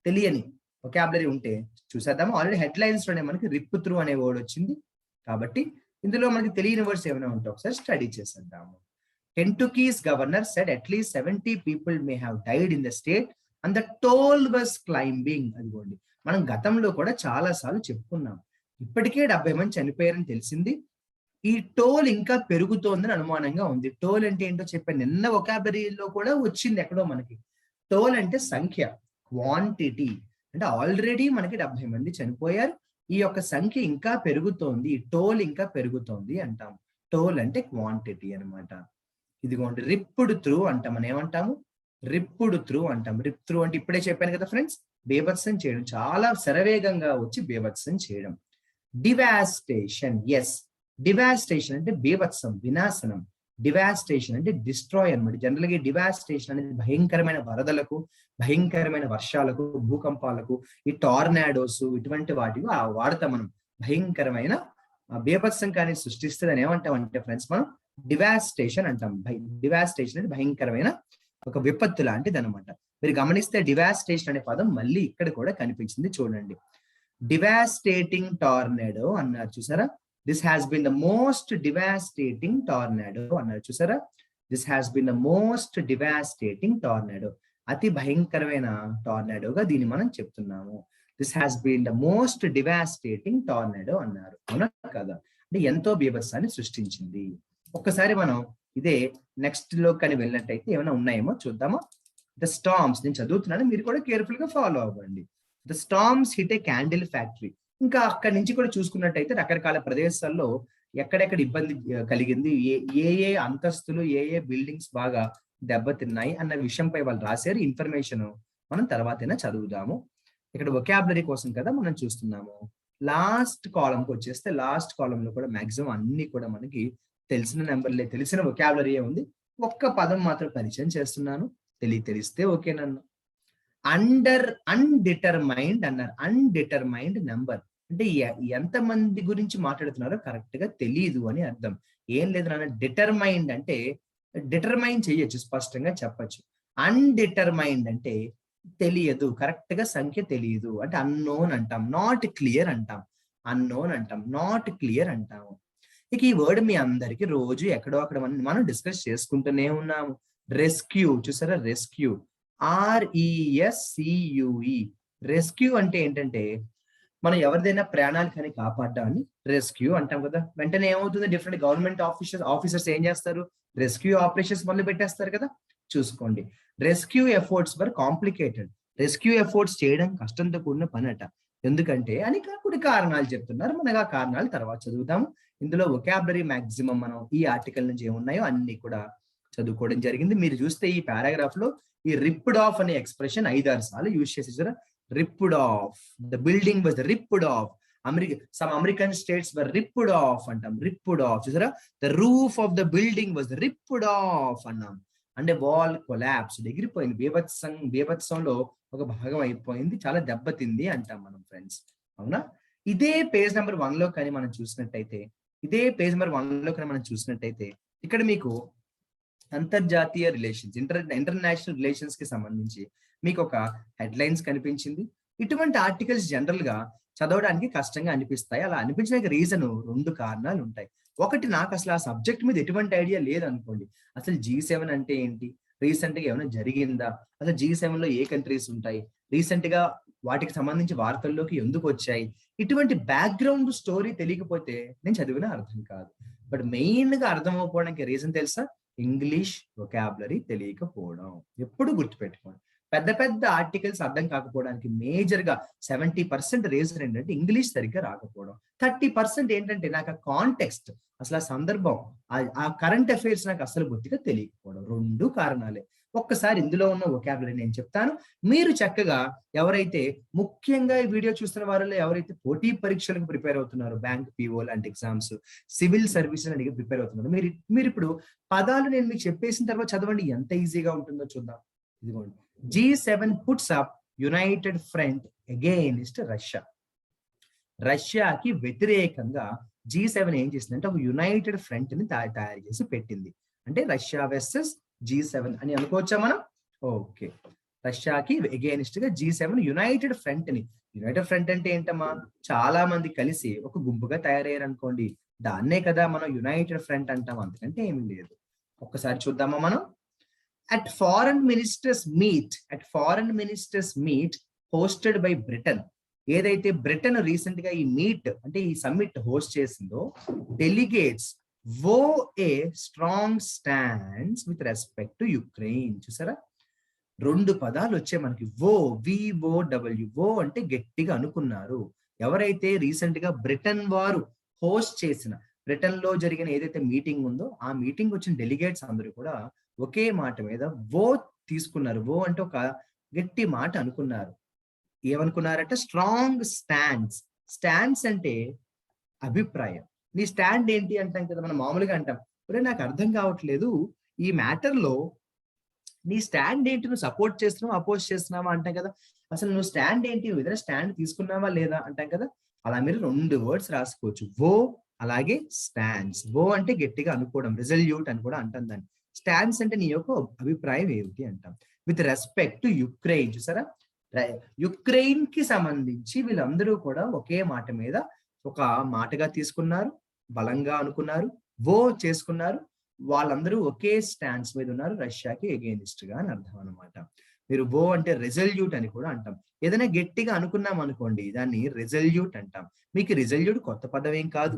తెలియని వొకాబులరీ ఉంటే చూసేద్దాము. ఆల్రెడీ హెడ్ లైన్స్ లోనే మనకి రిప్ త్రూ అనే వర్డ్ వచ్చింది కాబట్టి ఇందులో మనకి తెలియని వర్డ్స్ ఏమైనా ఉంటే ఒకసారి స్టడీ చేసేద్దాము. Kentucky's governor said at least 70 people may have died in the state and the toll was climbing. అదిగోండి, మనం గతంలో కూడా చాలా సార్లు చెప్పుకున్నాం. ఇప్పటికే 70 మంది చనిపోయారని తెలిసింది. ఈ టోల్ ఇంకా పెరుగుతోందని అనుమానంగా ఉంది. టోల్ అంటే ఏంటో చెప్పాను, నిన్న వొకాబులరీలో కూడా వచ్చింది ఎక్కడో మనకి. టోల్ అంటే సంఖ్య, క్వాంటిటీ. అంటే ఆల్రెడీ మనకి 70 మంది చనిపోయారు, ఈ యొక్క సంఖ్య ఇంకా పెరుగుతోంది, టోల్ ఇంకా పెరుగుతోంది అంటాం. టోల్ అంటే క్వాంటిటీ అనమాట. ఇదిగోండి, రిప్పుడు త్రూ అంటాం. మనం ఏమంటాము? రిప్పుడు త్రూ అంటాం. రిప్ త్రూ అంటే ఇప్పుడే చెప్పాను కదా ఫ్రెండ్స్, బీభత్సం చేయడం, చాలా శరవేగంగా వచ్చి బీభత్సం చేయడం. డివాస్టేషన్, ఎస్, డివాస్టేషన్ అంటే బీభత్సం, వినాశనం. డివాస్టేషన్ అంటే డిస్ట్రాయ్ అనమాట. జనరల్ గా డివాస్టేషన్ అనేది భయంకరమైన వరదలకు, భయంకరమైన వర్షాలకు, భూకంపాలకు, ఈ టార్నాడోస్ ఇటువంటి వాటికి వాడతాం మనం. భయంకరమైన బీభత్సం కానీ సృష్టిస్తే దాన్ని ఏమంటామంటే ఫ్రెండ్స్ మనం డివాస్టేషన్ అంటాం. డివాస్టేషన్ అంటే భయంకరమైన ఒక విపత్తు లాంటిది అనమాట. మీరు గమనిస్తే డివాస్టేషన్ అనే పదం మళ్ళీ ఇక్కడ కూడా కనిపించింది చూడండి. డివాస్టేటింగ్ టార్నాడో అన్నారు చూసారా. This has been the most devastating tornado అన్నారు చూసారా. This has been the most devastating tornado. అతి భయంకరమైన టార్నాడోగా దీన్ని మనం చెప్తున్నాము. This has been the most devastating tornado అన్నారు. అవునా కదా? అంటే ఎంతో బీభత్సాన్ని సృష్టించింది. ఒక్కసారి మనం ఇదే నెక్స్ట్ లో కానీ వెళ్ళినట్టయితే ఏమైనా ఉన్నాయేమో చూద్దామా. ద స్టార్మ్స్, నేను చదువుతున్నాను, మీరు కూడా కేర్ఫుల్ గా ఫాలో అవ్వండి. The storms hit A candle factory. ఇంకా అక్కడి నుంచి కూడా చూసుకున్నట్టయితే రకరకాల ప్రదేశాల్లో ఎక్కడెక్కడ ఇబ్బంది కలిగింది, ఏ ఏ అంతస్తులు, ఏ ఏ బిల్డింగ్స్ బాగా దెబ్బతిన్నాయి అన్న విషయంపై వాళ్ళు రాశారు. ఇన్ఫర్మేషన్ మనం తర్వాతైనా చదువుదాము. ఇక్కడ వొకాబులరీ కోసం కదా మనం చూస్తున్నాము. లాస్ట్ కాలంకి వచ్చేస్తే లాస్ట్ కాలంలో కూడా మాక్సిమం అన్ని కూడా మనకి తెలిసిన నెంబర్లే, తెలిసిన వొకాబులరీ ఉంది. ఒక్క పదం మాత్రం పరిచయం చేస్తున్నాను, తెలిస్తే ఓకే నన్ను. అన్డిటర్మైండ్ అన్నారు. అన్డిటర్మైండ్ నెంబర్ అంటే ఎంత మంది గురించి మాట్లాడుతున్నారో కరెక్ట్ గా తెలియదు అని అర్థం. ఏం లేదు నాన్న, డిటర్మైండ్ అంటే డిటర్మైన్ చేయొచ్చు, స్పష్టంగా చెప్పచ్చు. అన్డిటర్మైండ్ అంటే తెలియదు, కరెక్ట్ గా సంఖ్య తెలియదు అంటే అన్నోన్ అంటాం, నాట్ క్లియర్ అంటాం. అన్నోన్ అంటాం, నాట్ క్లియర్ అంటాము. ఇక ఈ వర్డ్ మీ అందరికి రోజు ఎక్కడో అక్కడ మనం డిస్కస్ చేసుకుంటూనే ఉన్నాము. రెస్క్యూ చూసారా, రెస్క్యూ, RESCUE. రెస్క్యూ అంటే ఏంటంటే మనం ఎవరిదైనా ప్రాణాలు కానీ కాపాడడాన్ని రెస్క్యూ అంటాం కదా. వెంటనే ఏమవుతుంది, డిఫరెంట్ గవర్నమెంట్ ఆఫీసర్స్ ఏం చేస్తారు, రెస్క్యూ ఆపరేషన్స్ మొదలు పెట్టేస్తారు కదా. చూసుకోండి, రెస్క్యూ ఎఫర్ట్స్ వర్ కాంప్లికేటెడ్. రెస్క్యూ ఎఫర్ట్స్ చేయడం కష్టంతో కూడిన పని అట. ఎందుకంటే అని కొన్ని కారణాలు చెప్తున్నారు. మనకు ఆ కారణాలు తర్వాత చదువుతాము. ఇందులో వొకాబులరీ మాక్సిమం మనం ఈ ఆర్టికల్ నుంచి ఏమున్నాయో అన్ని కూడా చదువుకోవడం జరిగింది. మీరు చూస్తే ఈ పారాగ్రాఫ్ లో ఈ రిప్డ్ ఆఫ్ అనే ఎక్స్ప్రెషన్ 5-6 సార్లు యూజ్ చేసేసారా. Ripped off, the building was ripped off, some American states were ripped off అంటాం. రిప్డ్ ఆఫ్ చూసారా, the roof of the building was ripped off అన్నాం. అంటే వాల్ కొలాప్స్డ్, ఎగిరిపోయింది, బీభత్సంలో ఒక భాగం అయిపోయింది, చాలా దెబ్బతింది అంటాం మనం ఫ్రెండ్స్. అవునా? ఇదే పేజ్ నెంబర్ 1 లో కానీ మనం చూసినట్టయితే, ఇక్కడ మీకు అంతర్జాతీయ రిలేషన్స్, ఇంటర్నేషనల్ రిలేషన్స్ కి సంబంధించి మీకు ఒక హెడ్లైన్స్ కనిపించింది. ఇటువంటి ఆర్టికల్స్ జనరల్ గా చదవడానికి కష్టంగా అనిపిస్తాయి. అలా అనిపించడానికి రీజన్ 2 కారణాలు ఉంటాయి. ఒకటి, నాకు అసలు ఆ సబ్జెక్ట్ మీద ఎటువంటి ఐడియా లేదనుకోండి. అసలు G7 అంటే ఏంటి, రీసెంట్ గా ఏమైనా జరిగిందా, అసలు G7 లో ఏ కంట్రీస్ ఉంటాయి, రీసెంట్ గా వాటికి సంబంధించి వార్తల్లోకి ఎందుకు వచ్చాయి, ఇటువంటి బ్యాక్గ్రౌండ్ స్టోరీ తెలియకపోతే నేను చదివిన అర్థం కాదు. బట్ మెయిన్ గా అర్థం అవ్వకపోవడానికి రీజన్ తెలుసా, ఇంగ్లీష్ వొకాబులరీ తెలియకపోవడం. ఎప్పుడు గుర్తుపెట్టుకోండి, పెద్ద ఆర్టికల్స్ అర్థం కాకపోవడానికి మేజర్ గా 70% రీజన్ ఏంటంటే ఇంగ్లీష్ సరిగ్గా రాకపోవడం. 30% ఏంటంటే నాకు ఆ కాంటెక్స్ట్, అసలు ఆ సందర్భం, ఆ కరెంట్ అఫైర్స్ నాకు అసలు బొత్తిగా తెలియకపోవడం. 2 కారణాలే. ఒక్కసారి ఇందులో ఉన్న వొకాబులరీ నేను చెప్తాను. మీరు చక్కగా ఎవరైతే ముఖ్యంగా ఈ వీడియో చూస్తున్న వారిలో ఎవరైతే పోటీ పరీక్షలకు ప్రిపేర్ అవుతున్నారో, బ్యాంక్ PO లాంటి ఎగ్జామ్స్, సివిల్ సర్వీసెస్ అని ప్రిపేర్ అవుతున్నారు, మీరు ఇప్పుడు పదాలు నేను మీకు చెప్పేసిన తర్వాత చదవండి, ఎంత ఈజీగా ఉంటుందో చూద్దాం. ఇదిగోండి, G7 puts up united front against Russia. రష్యాకి వ్యతిరేకంగా G7 ఏం చేసిందంటే ఒక యునైటెడ్ ఫ్రంట్ ని తయారు చేసి పెట్టింది. అంటే రష్యా వర్సెస్ G7 అని అనుకోవచ్చా మనం? ఓకే, రష్యాకి అగెయిన్స్ట్ గా G7 యునైటెడ్ ఫ్రంట్ అంటే ఏంటమ్మా, చాలా మంది కలిసి ఒక గుంపుగా తయారయ్యారు అనుకోండి, దాన్నే కదా మనం యునైటెడ్ ఫ్రంట్ అంటాం. అంతకంటే ఏమీ లేదు. ఒక్కసారి చూద్దామా మనం. At foreign ministers meet hosted by Britain. ఏదైతే బ్రిటన్ రీసెంట్ గా ఈ మీట్ అంటే ఈ సమ్మిట్ హోస్ట్ చేసిందో, డెలిగేట్స్ వో a strong stands with respect to Ukraine. చూసారా, 2 పదాలు వచ్చాయి మనకి. VOW అంటే గట్టిగా అనుకున్నారు. ఎవరైతే రీసెంట్ గా బ్రిటన్ వారు హోస్ట్ చేసిన, బ్రిటన్ లో జరిగిన ఏదైతే మీటింగ్ ఉందో ఆ మీటింగ్ వచ్చిన డెలిగేట్స్ అందరూ కూడా ఒకే మాట మీద వో తీసుకున్నారు. వో అంటే ఒక గట్టి మాట అనుకున్నారు. ఏమనుకున్నారంటే స్ట్రాంగ్ స్టాండ్స్ అంటే అభిప్రాయం, నీ స్టాండ్ ఏంటి అంటాం కదా, మనం మామూలుగా అంటాం, ఒరే నాకు అర్థం కావట్లేదు ఈ మ్యాటర్ లో నీ స్టాండ్ ఏంటి, నువ్వు సపోర్ట్ చేస్తున్నావా అపోజ్ చేస్తున్నావా అంటాం కదా. అసలు నువ్వు స్టాండ్ ఏంటి, నువ్వు ఏదైనా స్టాండ్ తీసుకున్నావా లేదా అంటాం కదా. అలా మీరు 2 వర్డ్స్ రాసుకోవచ్చు, వో అలాగే స్టాండ్స్. వో అంటే గట్టిగా అనుకోవడం, రిజల్యూట్ అని కూడా అంటాం దాన్ని. స్టాండ్స్ అంటే నీ యొక్క అభిప్రాయం ఏమిటి అంటాం. విత్ రెస్పెక్ట్ టు యుక్రెయిన్, చూసారా, యుక్రెయిన్ కి సంబంధించి వీళ్ళందరూ కూడా ఒకే మాట మీద ఒక మాటగా తీసుకున్నారు, బలంగా అనుకున్నారు, వో చేసుకున్నారు. వాళ్ళందరూ ఒకే స్టాండ్స్ మీద ఉన్నారు, రష్యాకి ఎగెయినిస్ట్ గా అని అర్థం అనమాట. మీరు వో అంటే రెజల్యూట్ అని కూడా అంటాం. ఏదైనా గట్టిగా అనుకున్నాం అనుకోండి, దాన్ని రెజల్యూట్ అంటాం. మీకు రెజల్యూట్ కొత్త పదం ఏం కాదు.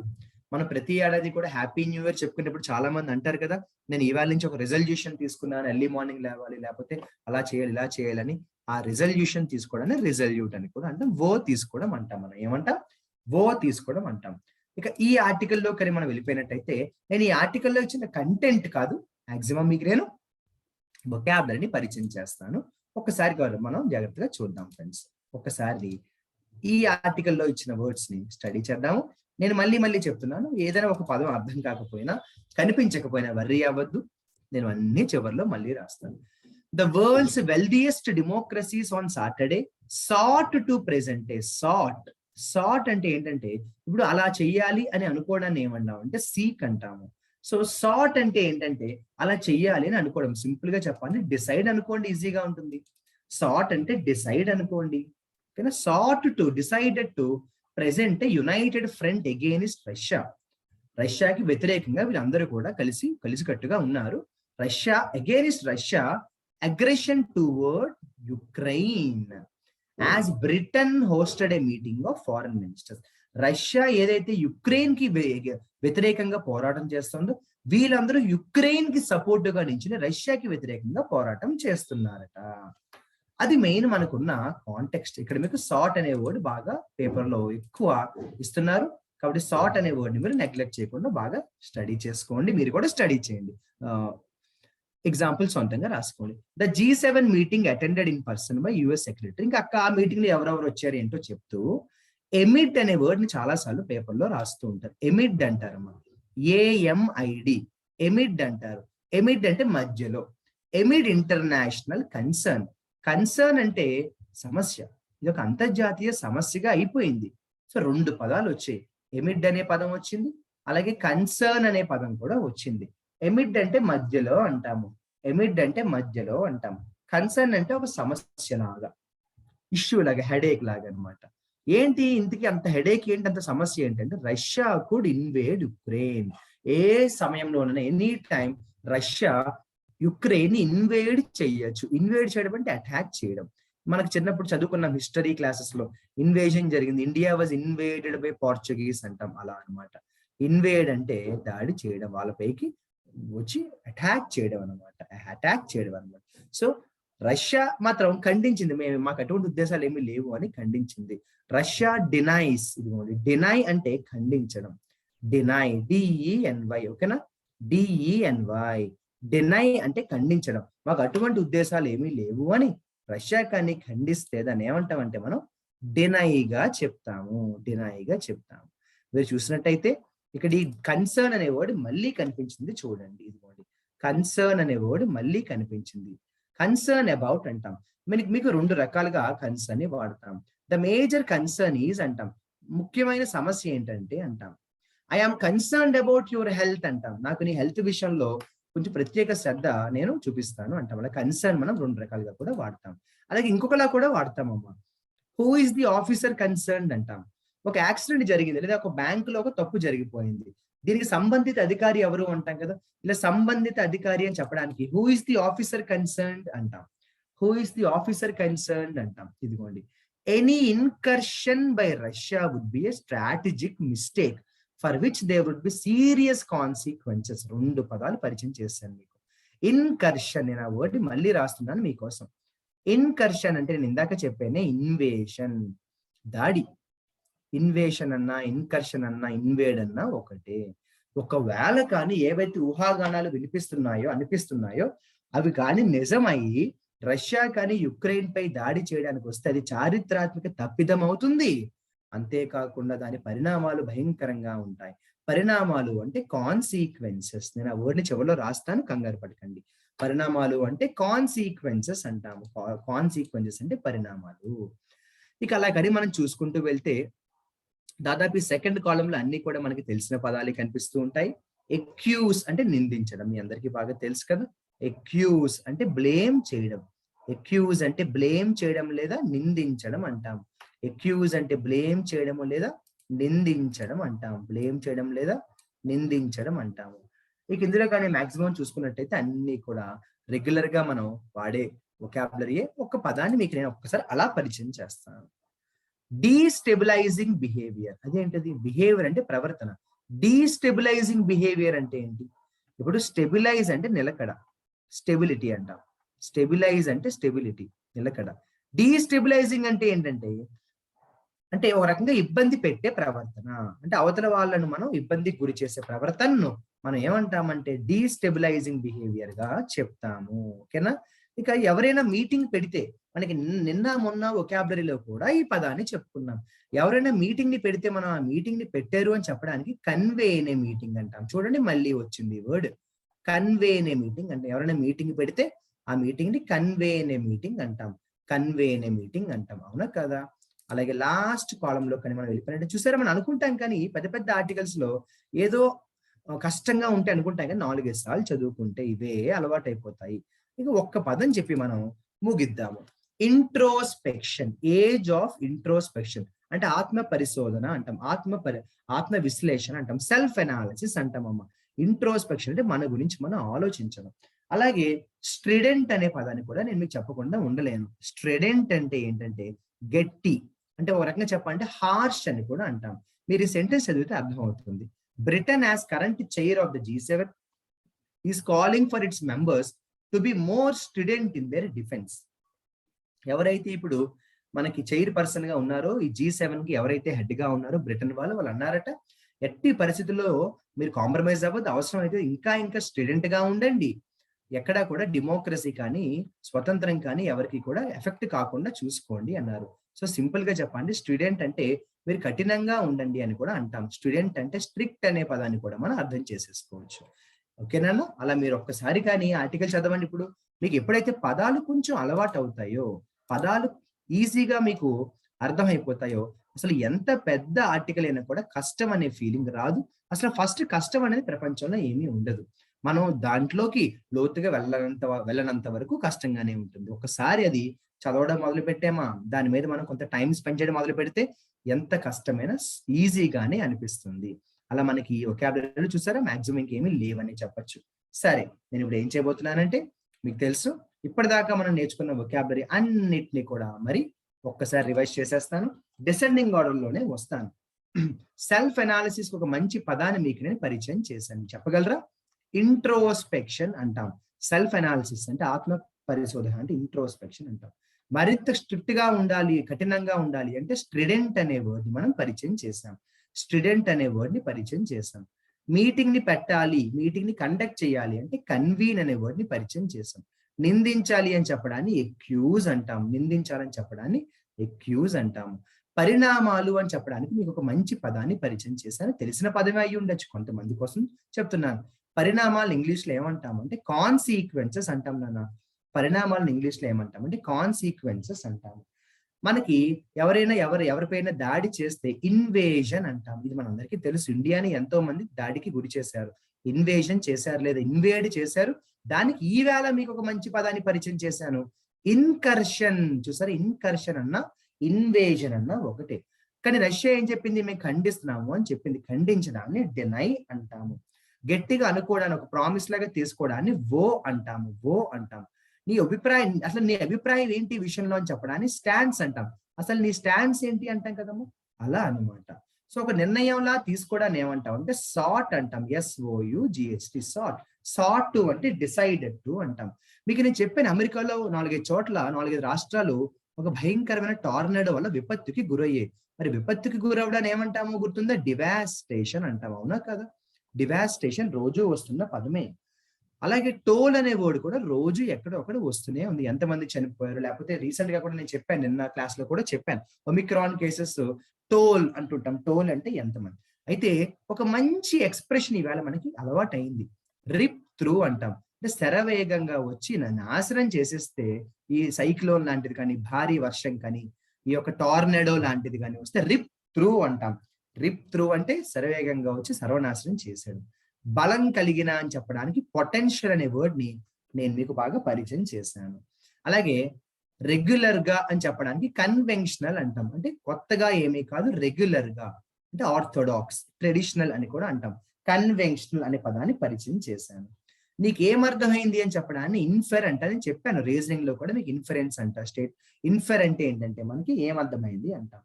మనం ప్రతి ఏడాది కూడా హ్యాపీ న్యూ ఇయర్ చెప్పుకునేప్పుడు చాలా మంది అంటారు కదా, నేను ఇవాళ నుంచి ఒక రెజల్యూషన్ తీసుకున్నాను, ఎర్లీ మార్నింగ్ లేవాలి, లేకపోతే అలా చేయాలి ఇలా చేయాలని. ఆ రెజల్యూషన్ తీసుకోవడాన్ని రెజల్యూట్ అని కూడా అంటాం. వో తీసుకోవడం అంటాం. మనం ఏమంటాం, వో తీసుకోవడం అంటాం. ఇక ఈ ఆర్టికల్లో కానీ మనం వెళ్ళిపోయినట్టయితే, నేను ఈ ఆర్టికల్లో ఇచ్చిన కంటెంట్ కాదు, మాక్సిమం మీకు నేను వొకాబులరీని పరిచయం చేస్తాను. ఒక్కసారి మనం జాగ్రత్తగా చూద్దాం ఫ్రెండ్స్. ఒక్కసారి ఈ ఆర్టికల్లో ఇచ్చిన వర్డ్స్ ని స్టడీ చేద్దాము. నేను మళ్ళీ చెప్తున్నాను, ఏదైనా ఒక పదం అర్థం కాకపోయినా కనిపించకపోయినా వర్రీ అవ్వద్దు, నేను అన్ని చివరిలో మళ్ళీ రాస్తాను. The world's wealthiest democracies on Saturday sat to present a sat అంటే ఏంటంటే, ఇప్పుడు అలా చెయ్యాలి అని అనుకోవడాన్ని ఏమన్నాం అంటే సీక్ అంటాము. సో సాట్ అంటే ఏంటంటే అలా చెయ్యాలి అని అనుకోవడం. సింపుల్ గా చెప్పాలి, డిసైడ్ అనుకోండి, ఈజీగా ఉంటుంది. సాట్ అంటే డిసైడ్ అనుకోండి, ఓకేనా. Sat to, decided to present united front against రష్యాకి వ్యతిరేకంగా వీళ్ళందరూ కూడా కలిసికట్టుగా ఉన్నారు. Russia against Russia aggression toward Ukraine as Britain hosted a meeting of foreign ministers. Russia ఏదైతే యుక్రెయిన్ కి వ్యతిరేకంగా పోరాటం చేస్తుందో, వీళ్ళందరూ యుక్రెయిన్ కి సపోర్ట్ గా నించుని రష్యాకి వ్యతిరేకంగా పోరాటం చేస్తున్నారట. అది మెయిన్ మనకున్న కాంటెక్స్ట్. ఇక్కడ మీకు సాట్ అనే వర్డ్ బాగా పేపర్ లో ఎక్కువ ఇస్తున్నారు, కాబట్టి సాట్ అనే వర్డ్ ని మీరు నెగ్లెక్ట్ చేయకుండా బాగా స్టడీ చేసుకోండి. మీరు కూడా స్టడీ చేయండి, ఎగ్జాంపుల్ సొంతంగా రాసుకోండి. The G7 meeting attended in person by US secretary. ఇంకా ఆ మీటింగ్ లో ఎవరెవరు వచ్చారు ఏంటో చెప్తూ ఎమిడ్ అనే వర్డ్ ని చాలా సార్లు పేపర్ లో రాస్తూ ఉంటారు. ఎమిడ్ అంటారమ్మా, AMID, ఎమిడ్ అంటారు. ఎమిడ్ అంటే మధ్యలో. ఎమిడ్ ఇంటర్నేషనల్ కన్సర్న్ అంటే సమస్య, ఇది ఒక అంతర్జాతీయ సమస్యగా అయిపోయింది. సో 2 పదాలు వచ్చాయి, ఎమిడ్ అనే పదం వచ్చింది, అలాగే కన్సర్న్ అనే పదం కూడా వచ్చింది. ఎమిడ్ అంటే మధ్యలో అంటాము, ఎమిడ్ అంటే మధ్యలో అంటాము. కన్సర్న్ అంటే ఒక సమస్య లాగా, ఇష్యూ లాగా, హెడేక్ లాగా అనమాట. ఏంటి ఇంతకీ అంత హెడేక్ ఏంటి, అంత సమస్య ఏంటంటే రష్యా కుడ్ ఇన్వేడ్ యుక్రెయిన్. ఏ సమయంలోనైనా any time Russia Ukraine invade చేయొచ్చు. ఇన్వేడ్ చేయడం అంటే అటాక్ చేయడం. మనకు చిన్నప్పుడు చదువుకున్న హిస్టరీ క్లాసెస్ లో ఇన్వేజన్ జరిగింది, India was invaded by Portuguese అంటాం, అలా అనమాట. ఇన్వేడ్ అంటే దాడి చేయడం, వాళ్ళపైకి వచ్చి అటాక్ చేయడం అనమాట. సో రష్యా మాత్రం ఖండించింది, మాకు అటువంటి ఉద్దేశాలు ఏమీ లేవు అని ఖండించింది. రష్యా డినైస్, ఇదిగోండి డినై అంటే ఖండించడం, డినై DENY, ఓకేనా, DENY. డినై అంటే ఖండించడం, మాకు అటువంటి ఉద్దేశాలు ఏమీ లేవు అని రష్యా కానీ ఖండిస్తే దాన్ని ఏమంటామంటే మనం డినైగా చెప్తాము. మీరు చూసినట్టయితే ఇక్కడ ఈ కన్సర్న్ అనే వర్డ్ మళ్ళీ కనిపించింది, చూడండి, ఇదిగోండి కన్సర్న్ అనే వర్డ్ మళ్ళీ కనిపించింది. కన్సర్న్ అబౌట్ అంటాం, మీకు 2 రకాలుగా కన్సర్న్ ని వాడతాం. ద మేజర్ కన్సర్న్ ఈజ్ అంటాం, ముఖ్యమైన సమస్య ఏంటంటే అంటాం. I am concerned about your health అంటాం, నాకు నీ హెల్త్ విషయంలో కొంచెం ప్రత్యేక శ్రద్ధ నేను చూపిస్తాను అంటాం. అలా కన్సర్న్ మనం 2 రకాలుగా కూడా వాడతాం. అలాగే ఇంకొకలా కూడా వాడతామమ్మా, who is the officer concerned అంటాం. ఒక యాక్సిడెంట్ జరిగింది, లేదా ఒక బ్యాంకులో ఒక తప్పు జరిగిపోయింది, దీనికి సంబంధిత అధికారి ఎవరు అంటాం కదా. ఇలా సంబంధిత అధికారి అని చెప్పడానికి who is the officer concerned అంటాం. ఇదిగోండి, any incursion by Russia would be a strategic mistake for which there would be serious consequences. 2 పదాలు పరిచయం చేశాను మీకు. ఇన్కర్షన్, నేను ఆ వర్డ్ మళ్ళీ రాస్తున్నాను మీకోసం. ఇన్కర్షన్ అంటే నేను ఇందాక చెప్పానే ఇన్వేషన్, దాడి. ఇన్వేషన్ అన్నా, ఇన్కర్షన్ అన్నా, ఇన్వేడ్ అన్నా ఒకటే. ఒకవేళ కానీ ఏవైతే ఊహాగానాలు అనిపిస్తున్నాయో అవి కానీ నిజమయ్యి రష్యా కానీ యుక్రెయిన్ పై దాడి చేయడానికి వస్తే అది చారిత్రాత్మక తప్పిదం అవుతుంది. అంతేకాకుండా దాని పరిణామాలు భయంకరంగా ఉంటాయి. పరిణామాలు అంటే కాన్సీక్వెన్సెస్. నేను ఆ వర్డ్‌ని చివరిలో రాస్తాను, కంగారు పడకండి. పరిణామాలు అంటే కాన్సీక్వెన్సెస్ అంటాము. కాన్సీక్వెన్సెస్ అంటే పరిణామాలు. ఇక అలా గని మనం చూసుకుంటూ వెళ్తే దాదాపు ఈ సెకండ్ కాలమ్‌లో అన్నీ కూడా మనకి తెలిసిన పదాలే కనిపిస్తూ ఉంటాయి. ఎక్యూజ్ అంటే నిందించడం. మీ అందరికీ బాగా తెలుసు కదా! ఎక్యూజ్ అంటే బ్లేమ్ చేయడం. ఎక్యూజ్ అంటే బ్లేమ్ చేయడం లేదా నిందించడం అంటాం. ఎక్యూజ్ అంటే బ్లేమ్ చేయడము లేదా నిందించడం అంటాం. బ్లేమ్ చేయడం లేదా నిందించడం అంటాము. ఇక ఇందులో కానీ మాక్సిమం చూసుకున్నట్టయితే అన్నీ కూడా రెగ్యులర్‌గా మనం వాడే వొకాబులరీయే. ఒక పదాన్ని మీకు నేను ఒక్కసారి అలా పరిచయం చేస్తాను. Destabilising behaviour. అదేంటది? బిహేవియర్ అంటే ప్రవర్తన. డీస్టెబిలైజింగ్ బిహేవియర్ అంటే ఏంటి? ఇప్పుడు స్టెబిలైజ్ అంటే నిలకడ. స్టెబిలిటీ అంటాం. స్టెబిలైజ్ అంటే స్టెబిలిటీ, నిలకడ. డీస్టెబిలైజింగ్ అంటే ఏంటంటే, అంటే ఒక రకంగా ఇబ్బంది పెట్టే ప్రవర్తన. అంటే అవతల వాళ్ళను మనం ఇబ్బందికి గురి చేసే ప్రవర్తనను మనం ఏమంటామంటే డీస్టెబిలైజింగ్ బిహేవియర్ గా చెప్తాము. ఓకేనా? ఇక ఎవరైనా మీటింగ్ పెడితే మనకి నిన్న మొన్న వొకాబులరీలో కూడా ఈ పదాన్ని చెప్పుకున్నాం. ఎవరైనా మీటింగ్ ని పెడితే మనం ఆ మీటింగ్ ని పెట్టారు అని చెప్పడానికి కన్వే అనే మీటింగ్ అంటాం. చూడండి మళ్ళీ వచ్చింది వర్డ్. కన్వే అనే మీటింగ్ అంటే ఎవరైనా మీటింగ్ పెడితే ఆ మీటింగ్ ని కన్వే అనే మీటింగ్ అంటాం. కన్వే అనే మీటింగ్ అంటాం. అవునా కదా? అలాగే లాస్ట్ కాలంలో కానీ మనం వెళ్ళిపోయినట్టు చూసారా, మనం అనుకుంటాం కానీ పెద్ద పెద్ద ఆర్టికల్స్ లో ఏదో కష్టంగా ఉంటే అనుకుంటాం కానీ 4, 5 సార్లు చదువుకుంటే ఇవే అలవాటు అయిపోతాయి. ఇక ఒక్క పదం చెప్పి మనం ముగిద్దాము. ఇంట్రోస్పెక్షన్. ఏజ్ ఆఫ్ ఇంట్రోస్పెక్షన్ అంటే ఆత్మ పరిశోధన అంటాం. ఆత్మ విశ్లేషణ అంటాం. సెల్ఫ్ ఎనాలిసిస్ అంటాం అమ్మ. ఇంట్రోస్పెక్షన్ అంటే మన గురించి మనం ఆలోచించడం. అలాగే స్ట్రిడెంట్ అనే పదాన్ని కూడా నేను మీకు చెప్పకుండా ఉండలేను. స్ట్రిడెంట్ అంటే ఏంటంటే గట్టి, అంటే ఒక రకంగా చెప్పాలంటే హార్ష్ అని కూడా అంటాం. మీరు ఈ సెంటెన్స్ చదివితే అర్థమవుతుంది. Britain as current chair of the G7 is calling for its members to be more student in there defence. ఎవరైతే ఇప్పుడు మనకి చైర్ పర్సన్ గా ఉన్నారో, ఈ G7 కి ఎవరైతే హెడ్ గా ఉన్నారో బ్రిటన్ వాళ్ళు అన్నారట, ఎట్టి పరిస్థితుల్లో మీరు కాంప్రమైజ్ అవ్వద్దు, అవసరం అయితే ఇంకా ఇంకా స్టూడెంట్ గా ఉండండి, ఎక్కడా కూడా డెమోక్రసీ కానీ స్వతంత్రం కానీ ఎవరికి కూడా ఎఫెక్ట్ కాకుండా చూసుకోండి అన్నారు. సో సింపుల్ గా చెప్పండి, స్టూడెంట్ అంటే మీరు కఠినంగా ఉండండి అని కూడా అంటాం. స్టూడెంట్ అంటే స్ట్రిక్ట్ అనే పదాన్ని కూడా మనం అర్థం చేసేసుకోవచ్చు. ఓకేనా? అలా మీరు ఒక్కసారి కానీ ఆర్టికల్ చదవండి. ఇప్పుడు మీకు ఎప్పుడైతే పదాలు కొంచెం అలవాటు అవుతాయో, పదాలు ఈజీగా మీకు అర్థమైపోతాయో, అసలు ఎంత పెద్ద ఆర్టికల్ అయినా కూడా కష్టం అనే ఫీలింగ్ రాదు. అసలు ఫస్ట్ కష్టం అనేది ప్రపంచంలో ఏమీ ఉండదు. మనం దాంట్లోకి లోతుగా వెళ్ళనంత వరకు కష్టంగానే ఉంటుంది. ఒకసారి అది చదవడం మొదలు పెట్టామా, దాని మీద మనం కొంత టైం స్పెండ్ చేయడం మొదలు పెడితే ఎంత కష్టమైనా ఈజీగానే అనిపిస్తుంది. అలా మనకి వొకాబులరీలో చూసారా మాక్సిమం ఇంకేమీ లేవని చెప్పొచ్చు. సరే, నేను ఇప్పుడు ఏం చేయబోతున్నానంటే, మీకు తెలుసు ఇప్పటిదాకా మనం నేర్చుకున్న వొకాబులరీ అన్నిటిని కూడా మరి ఒక్కసారి రివైజ్ చేసేస్తాను. డిసెండింగ్ ఆర్డర్ లోనే వస్తాను. సెల్ఫ్ ఎనాలిసిస్ ఒక మంచి పదాన్ని మీకు నేను పరిచయం చేశాను. చెప్పగలరా? ఇంట్రోస్పెక్షన్ అంటాం. సెల్ఫ్ ఎనాలిసిస్ అంటే ఆత్మ పరిశోధన అంటే ఇంట్రోస్పెక్షన్ అంటాం. మరింత స్ట్రిక్ట్ గా ఉండాలి, కఠినంగా ఉండాలి అంటే స్ట్రిడెంట్ అనే వర్డ్ మనం పరిచయం చేశాం. స్ట్రిడెంట్ అనే వర్డ్ ని పరిచయం చేశాం. మీటింగ్ ని పెట్టాలి, మీటింగ్ ని కండక్ట్ చేయాలి అంటే కన్వీన్ అనే వర్డ్ ని పరిచయం చేశాం. నిందించాలి అని చెప్పడాన్ని ఎక్యూజ్ అంటాం. నిందించాలని చెప్పడాన్ని ఎక్యూజ్ అంటాము. పరిణామాలు అని చెప్పడానికి మీకు ఒక మంచి పదాన్ని పరిచయం చేశాను. తెలిసిన పదమే అయి ఉండొచ్చు, కొంతమంది కోసం చెప్తున్నాను. పరిణామాలు ఇంగ్లీష్ లో ఏమంటాము అంటే కాన్సీక్వెన్సెస్ అంటాం నాన్న. పరిణామాలను ఇంగ్లీష్ లో ఏమంటాం అంటే కాన్సీక్వెన్సెస్ అంటాము. మనకి ఎవరిపైన దాడి చేస్తే ఇన్వేజన్ అంటాం. ఇది మనందరికీ తెలుసు. ఇండియాని ఎంతో మంది దాడికి గురి చేశారు. ఇన్వేజన్ చేశారు లేదా ఇన్వేడ్ చేశారు. దానికి ఈవేళ మీకు ఒక మంచి పదాన్ని పరిచయం చేశాను. ఇన్కర్షన్. చూసారు, ఇన్కర్షన్ అన్న ఇన్వేజన్ అన్న ఒకటే. కానీ రష్యా ఏం చెప్పింది? మేము ఖండిస్తున్నాము అని చెప్పింది. ఖండించడాన్ని డినై అంటాము. గట్టిగా అనుకోవడాన్ని, ఒక ప్రామిస్ లాగా తీసుకోవడాన్ని వో అంటాము. వో అంటాము. నీ అభిప్రాయం, అసలు నీ అభిప్రాయం ఏంటి ఈ విషయంలో అని చెప్పడాన్ని స్టాండ్స్ అంటాం. అసలు నీ స్టాండ్స్ ఏంటి అంటాం కదమ్మా, అలా అన్నమాట. సో ఒక నిర్ణయంలా తీసుకోవడాన్ని ఏమంటాం అంటే సాట్ అంటాం. SOUGHT sought. సాట్ టు అంటే డిసైడెడ్ టు అంటాం. మీకు నేను చెప్పాను, అమెరికాలో 4-5 చోట్ల 4-5 రాష్ట్రాలు ఒక భయంకరమైన టార్నడో వల్ల విపత్తుకి గురయ్యాయి. మరి విపత్తుకి గురవడాన్ని ఏమంటామో గుర్తుందా? డివాస్టేషన్ అంటాం. అవునా కదా? డివాస్టేషన్ రోజు వస్తున్న పదమే. అలాగే టోల్ అనే వర్డ్ కూడా రోజు ఎక్కడో ఒకటి వస్తూనే ఉంది. ఎంతమంది చనిపోయారు, లేకపోతే రీసెంట్ గా కూడా నేను చెప్పాను, నిన్న క్లాస్ లో కూడా చెప్పాను, ఒమిక్రాన్ కేసెస్ టోల్ అంటుంటాం. టోల్ అంటే ఎంతమంది. అయితే ఒక మంచి ఎక్స్ప్రెషన్ ఈవేళ మనకి అలవాటయింది. రిప్ త్రూ అంటాం. అంటే శరవేగంగా వచ్చి నాశనం చేసేస్తే ఈ సైక్లోన్ లాంటిది కానీ, భారీ వర్షం కానీ, ఈ యొక్క టార్నడో లాంటిది గాని వస్తే రిప్ త్రూ అంటాం. రిప్ త్రూ అంటే శరవేగంగా వచ్చి సర్వనాశనం చేశాడు. బలం కలిగిన అని చెప్పడానికి పొటెన్షియల్ అనే వర్డ్‌ని నేను మీకు బాగా పరిచయం చేశాను. అలాగే రెగ్యులర్ గా అని చెప్పడానికి కన్వెన్షనల్ అంటాం. అంటే కొత్తగా ఏమీ కాదు, రెగ్యులర్ గా అంటే ఆర్థోడాక్స్, ట్రెడిషనల్ అని కూడా అంటాం. కన్వెన్షనల్ అనే పదాన్ని పరిచయం చేశాను. నీకు ఏమర్థమైంది అని చెప్పడాన్ని ఇన్ఫెర్ అంట. నేను చెప్పాను రీజనింగ్ లో కూడా మీకు ఇన్ఫరెన్స్ అంట. స్టేట్ ఇన్ఫెర్ అంటే ఏంటంటే మనకి ఏమర్థమైంది అంటాం.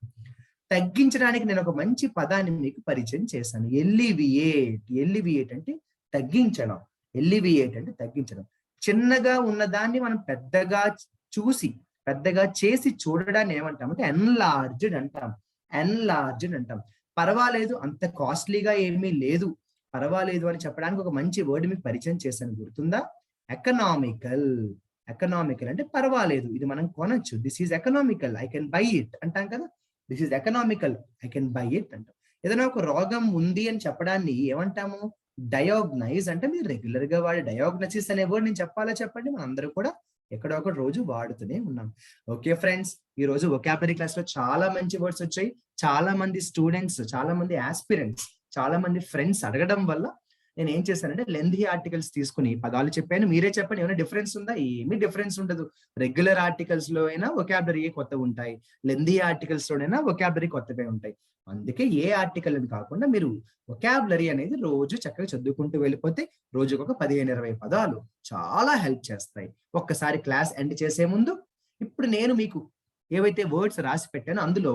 తగ్గించడానికి నేను ఒక మంచి పదాన్ని మీకు పరిచయం చేశాను. ఎల్లివియేట్. ఎల్లివియేట్ అంటే తగ్గించడం. ఎల్లివియేట్ అంటే తగ్గించడం. చిన్నగా ఉన్నదాన్ని మనం పెద్దగా చూసి, పెద్దగా చేసి చూడడాన్ని ఏమంటామంటే ఎన్లార్జ్డ్ అంటాం. ఎన్లార్జ్డ్ అంటాం. పర్వాలేదు, అంత కాస్ట్లీగా ఏమీ లేదు, పర్వాలేదు అని చెప్పడానికి ఒక మంచి వర్డ్ మీకు పరిచయం చేశాను, గుర్తుందా? ఎకనామికల్. ఎకనామికల్ అంటే పర్వాలేదు, ఇది మనం కొనొచ్చు. This is economical, I can buy it అంటాం కదా. This is economical, I can buy it అంటాం. ఏదైనా ఒక రోగం ఉంది అని చెప్పడాన్ని ఏమంటాము? డయాగ్నైజ్. అంటే మీరు రెగ్యులర్ గా వాడే డయాగ్నసిస్ అనే వర్డ్ నేను చెప్పాలా చెప్పండి? మనందరూ కూడా ఎక్కడో ఒక రోజు వాడుతూనే ఉన్నాం. ఓకే ఫ్రెండ్స్, ఈ రోజు వొకాబులరీ క్లాస్ లో చాలా మంచి వర్డ్స్ వచ్చాయి. చాలా మంది స్టూడెంట్స్, చాలా మంది ఆస్పిరెంట్స్, చాలా మంది ఫ్రెండ్స్ అడగడం వల్ల నేను ఏం చేశానంటే లెంథీ ఆర్టికల్స్ తీసుకుని పదాలు చెప్పాను. మీరే చెప్పండి, ఏమైనా డిఫరెన్స్ ఉందా? ఏమీ డిఫరెన్స్ ఉండదు. రెగ్యులర్ ఆర్టికల్స్ లో అయినా వొకాబులరీ కొత్తగా ఉంటాయి, లెంథీ ఆర్టికల్స్ లోనైనా వొకాబులరీ కొత్తగా ఉంటాయి. అందుకే ఏ ఆర్టికల్ అని కాకుండా మీరు వొకాబులరీ అనేది రోజు చక్కగా చదువుకుంటూ వెళ్ళిపోతే రోజుకు ఒక 15-20 పదాలు చాలా హెల్ప్ చేస్తాయి. ఒక్కసారి క్లాస్ ఎండ్ చేసే ముందు ఇప్పుడు నేను మీకు ఏవైతే వర్డ్స్ రాసి పెట్టానో అందులో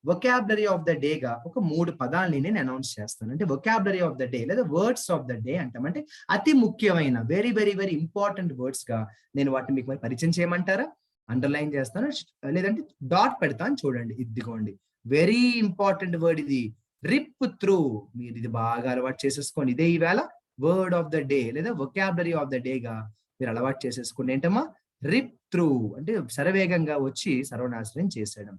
వొకాబులరీ ఆఫ్ ద డే గా ఒక 3 పదాలని నేను అనౌన్స్ చేస్తాను. అంటే వొకాబులరీ ఆఫ్ ద డే లేదా వర్డ్స్ ఆఫ్ ద డే అంటాం. అంటే అతి ముఖ్యమైన very very very important words గా నేను వాటిని మీకు మరి పరిచయం చేయమంటారా? అండర్లైన్ చేస్తాను, లేదంటే డాట్ పెడతాను. చూడండి, ఇదిగోండి వెరీ ఇంపార్టెంట్ వర్డ్ ఇది, రిప్ త్రూ. మీరు ఇది బాగా అలవాటు చేసేసుకోండి. ఇదే ఈవేళ వర్డ్ ఆఫ్ ద డే లేదా వొకాబులరీ ఆఫ్ ద డే గా మీరు అలవాటు చేసేసుకోండి. ఏంటమ్మా? రిప్ త్రూ అంటే శరవేగంగా వచ్చి సర్వనాశనం చేసేయడం,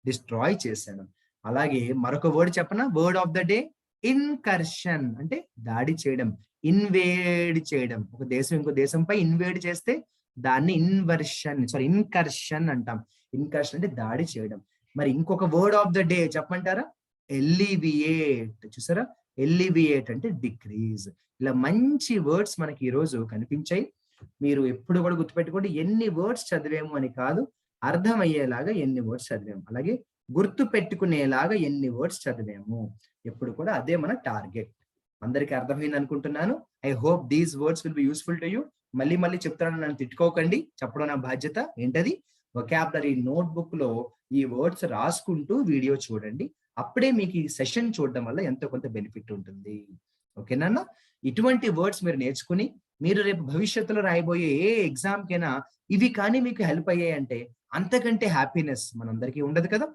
డిస్ట్రాయ్ చేశాను. అలాగే మరొక వర్డ్ చెప్పనా? Word of the day incursion అంటే దాడి చేయడం, ఇన్వేడ్ చేయడం. ఒక దేశం ఇంకో దేశంపై ఇన్వేడ్ చేస్తే దాన్ని ఇన్కర్షన్ అంటాం. ఇన్కర్షన్ అంటే దాడి చేయడం. మరి ఇంకొక వర్డ్ ఆఫ్ ద డే చెప్పమంటారా? ఎల్లివియేట్. చూసారా? ఎల్లివియేట్ అంటే డిక్రీజ్. ఇలా మంచి వర్డ్స్ మనకి ఈ రోజు కనిపించాయి. మీరు ఎప్పుడు కూడా గుర్తుపెట్టుకోండి, ఎన్ని వర్డ్స్ చదివేము అని కాదు, అర్థమయ్యేలాగా ఎన్ని వర్డ్స్ చదివాము, అలాగే గుర్తు పెట్టుకునేలాగా ఎన్ని వర్డ్స్ చదివాము, ఎప్పుడు కూడా అదే మన టార్గెట్. అందరికీ అర్థమైంది అనుకుంటున్నాను. I hope these words will be useful to you. మళ్ళీ మళ్ళీ చెప్తాను, నన్ను తిట్టుకోకండి, చెప్పడం నా బాధ్యత. ఏంటది? వొకాబులరీ నోట్బుక్ లో ఈ వర్డ్స్ రాసుకుంటూ వీడియో చూడండి. అప్పుడే మీకు ఈ సెషన్ చూడడం వల్ల ఎంతో కొంత బెనిఫిట్ ఉంటుంది. ఓకేనా? ఇటువంటి వర్డ్స్ మీరు నేర్చుకుని మీరు రేపు భవిష్యత్తులో రాయబోయే ఏ ఎగ్జామ్ కైనా ఇవి కానీ మీకు హెల్ప్ అయ్యాయంటే అంతకంటే హ్యాపీనెస్ మనందరికీ ఉండదు కదా.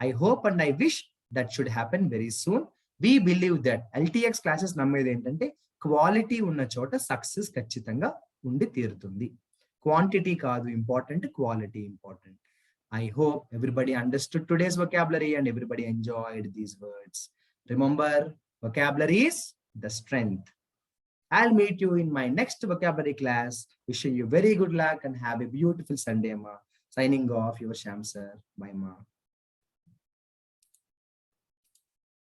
I hope and I wish that should happen very soon. We believe that LTX classes నమ్మేది ఏంటంటే క్వాలిటీ ఉన్న చోట సక్సెస్ ఖచ్చితంగా ఉండి తీరుతుంది. క్వాంటిటీ కాదు important, quality important. I hope everybody understood today's vocabulary and everybody enjoyed these words. Remember, vocabulary is the strength. I'll meet you in my next vocabulary class. Wishing you very good luck and have a beautiful Sunday, Ma. Signing off, your Sham sir. Bye, Ma.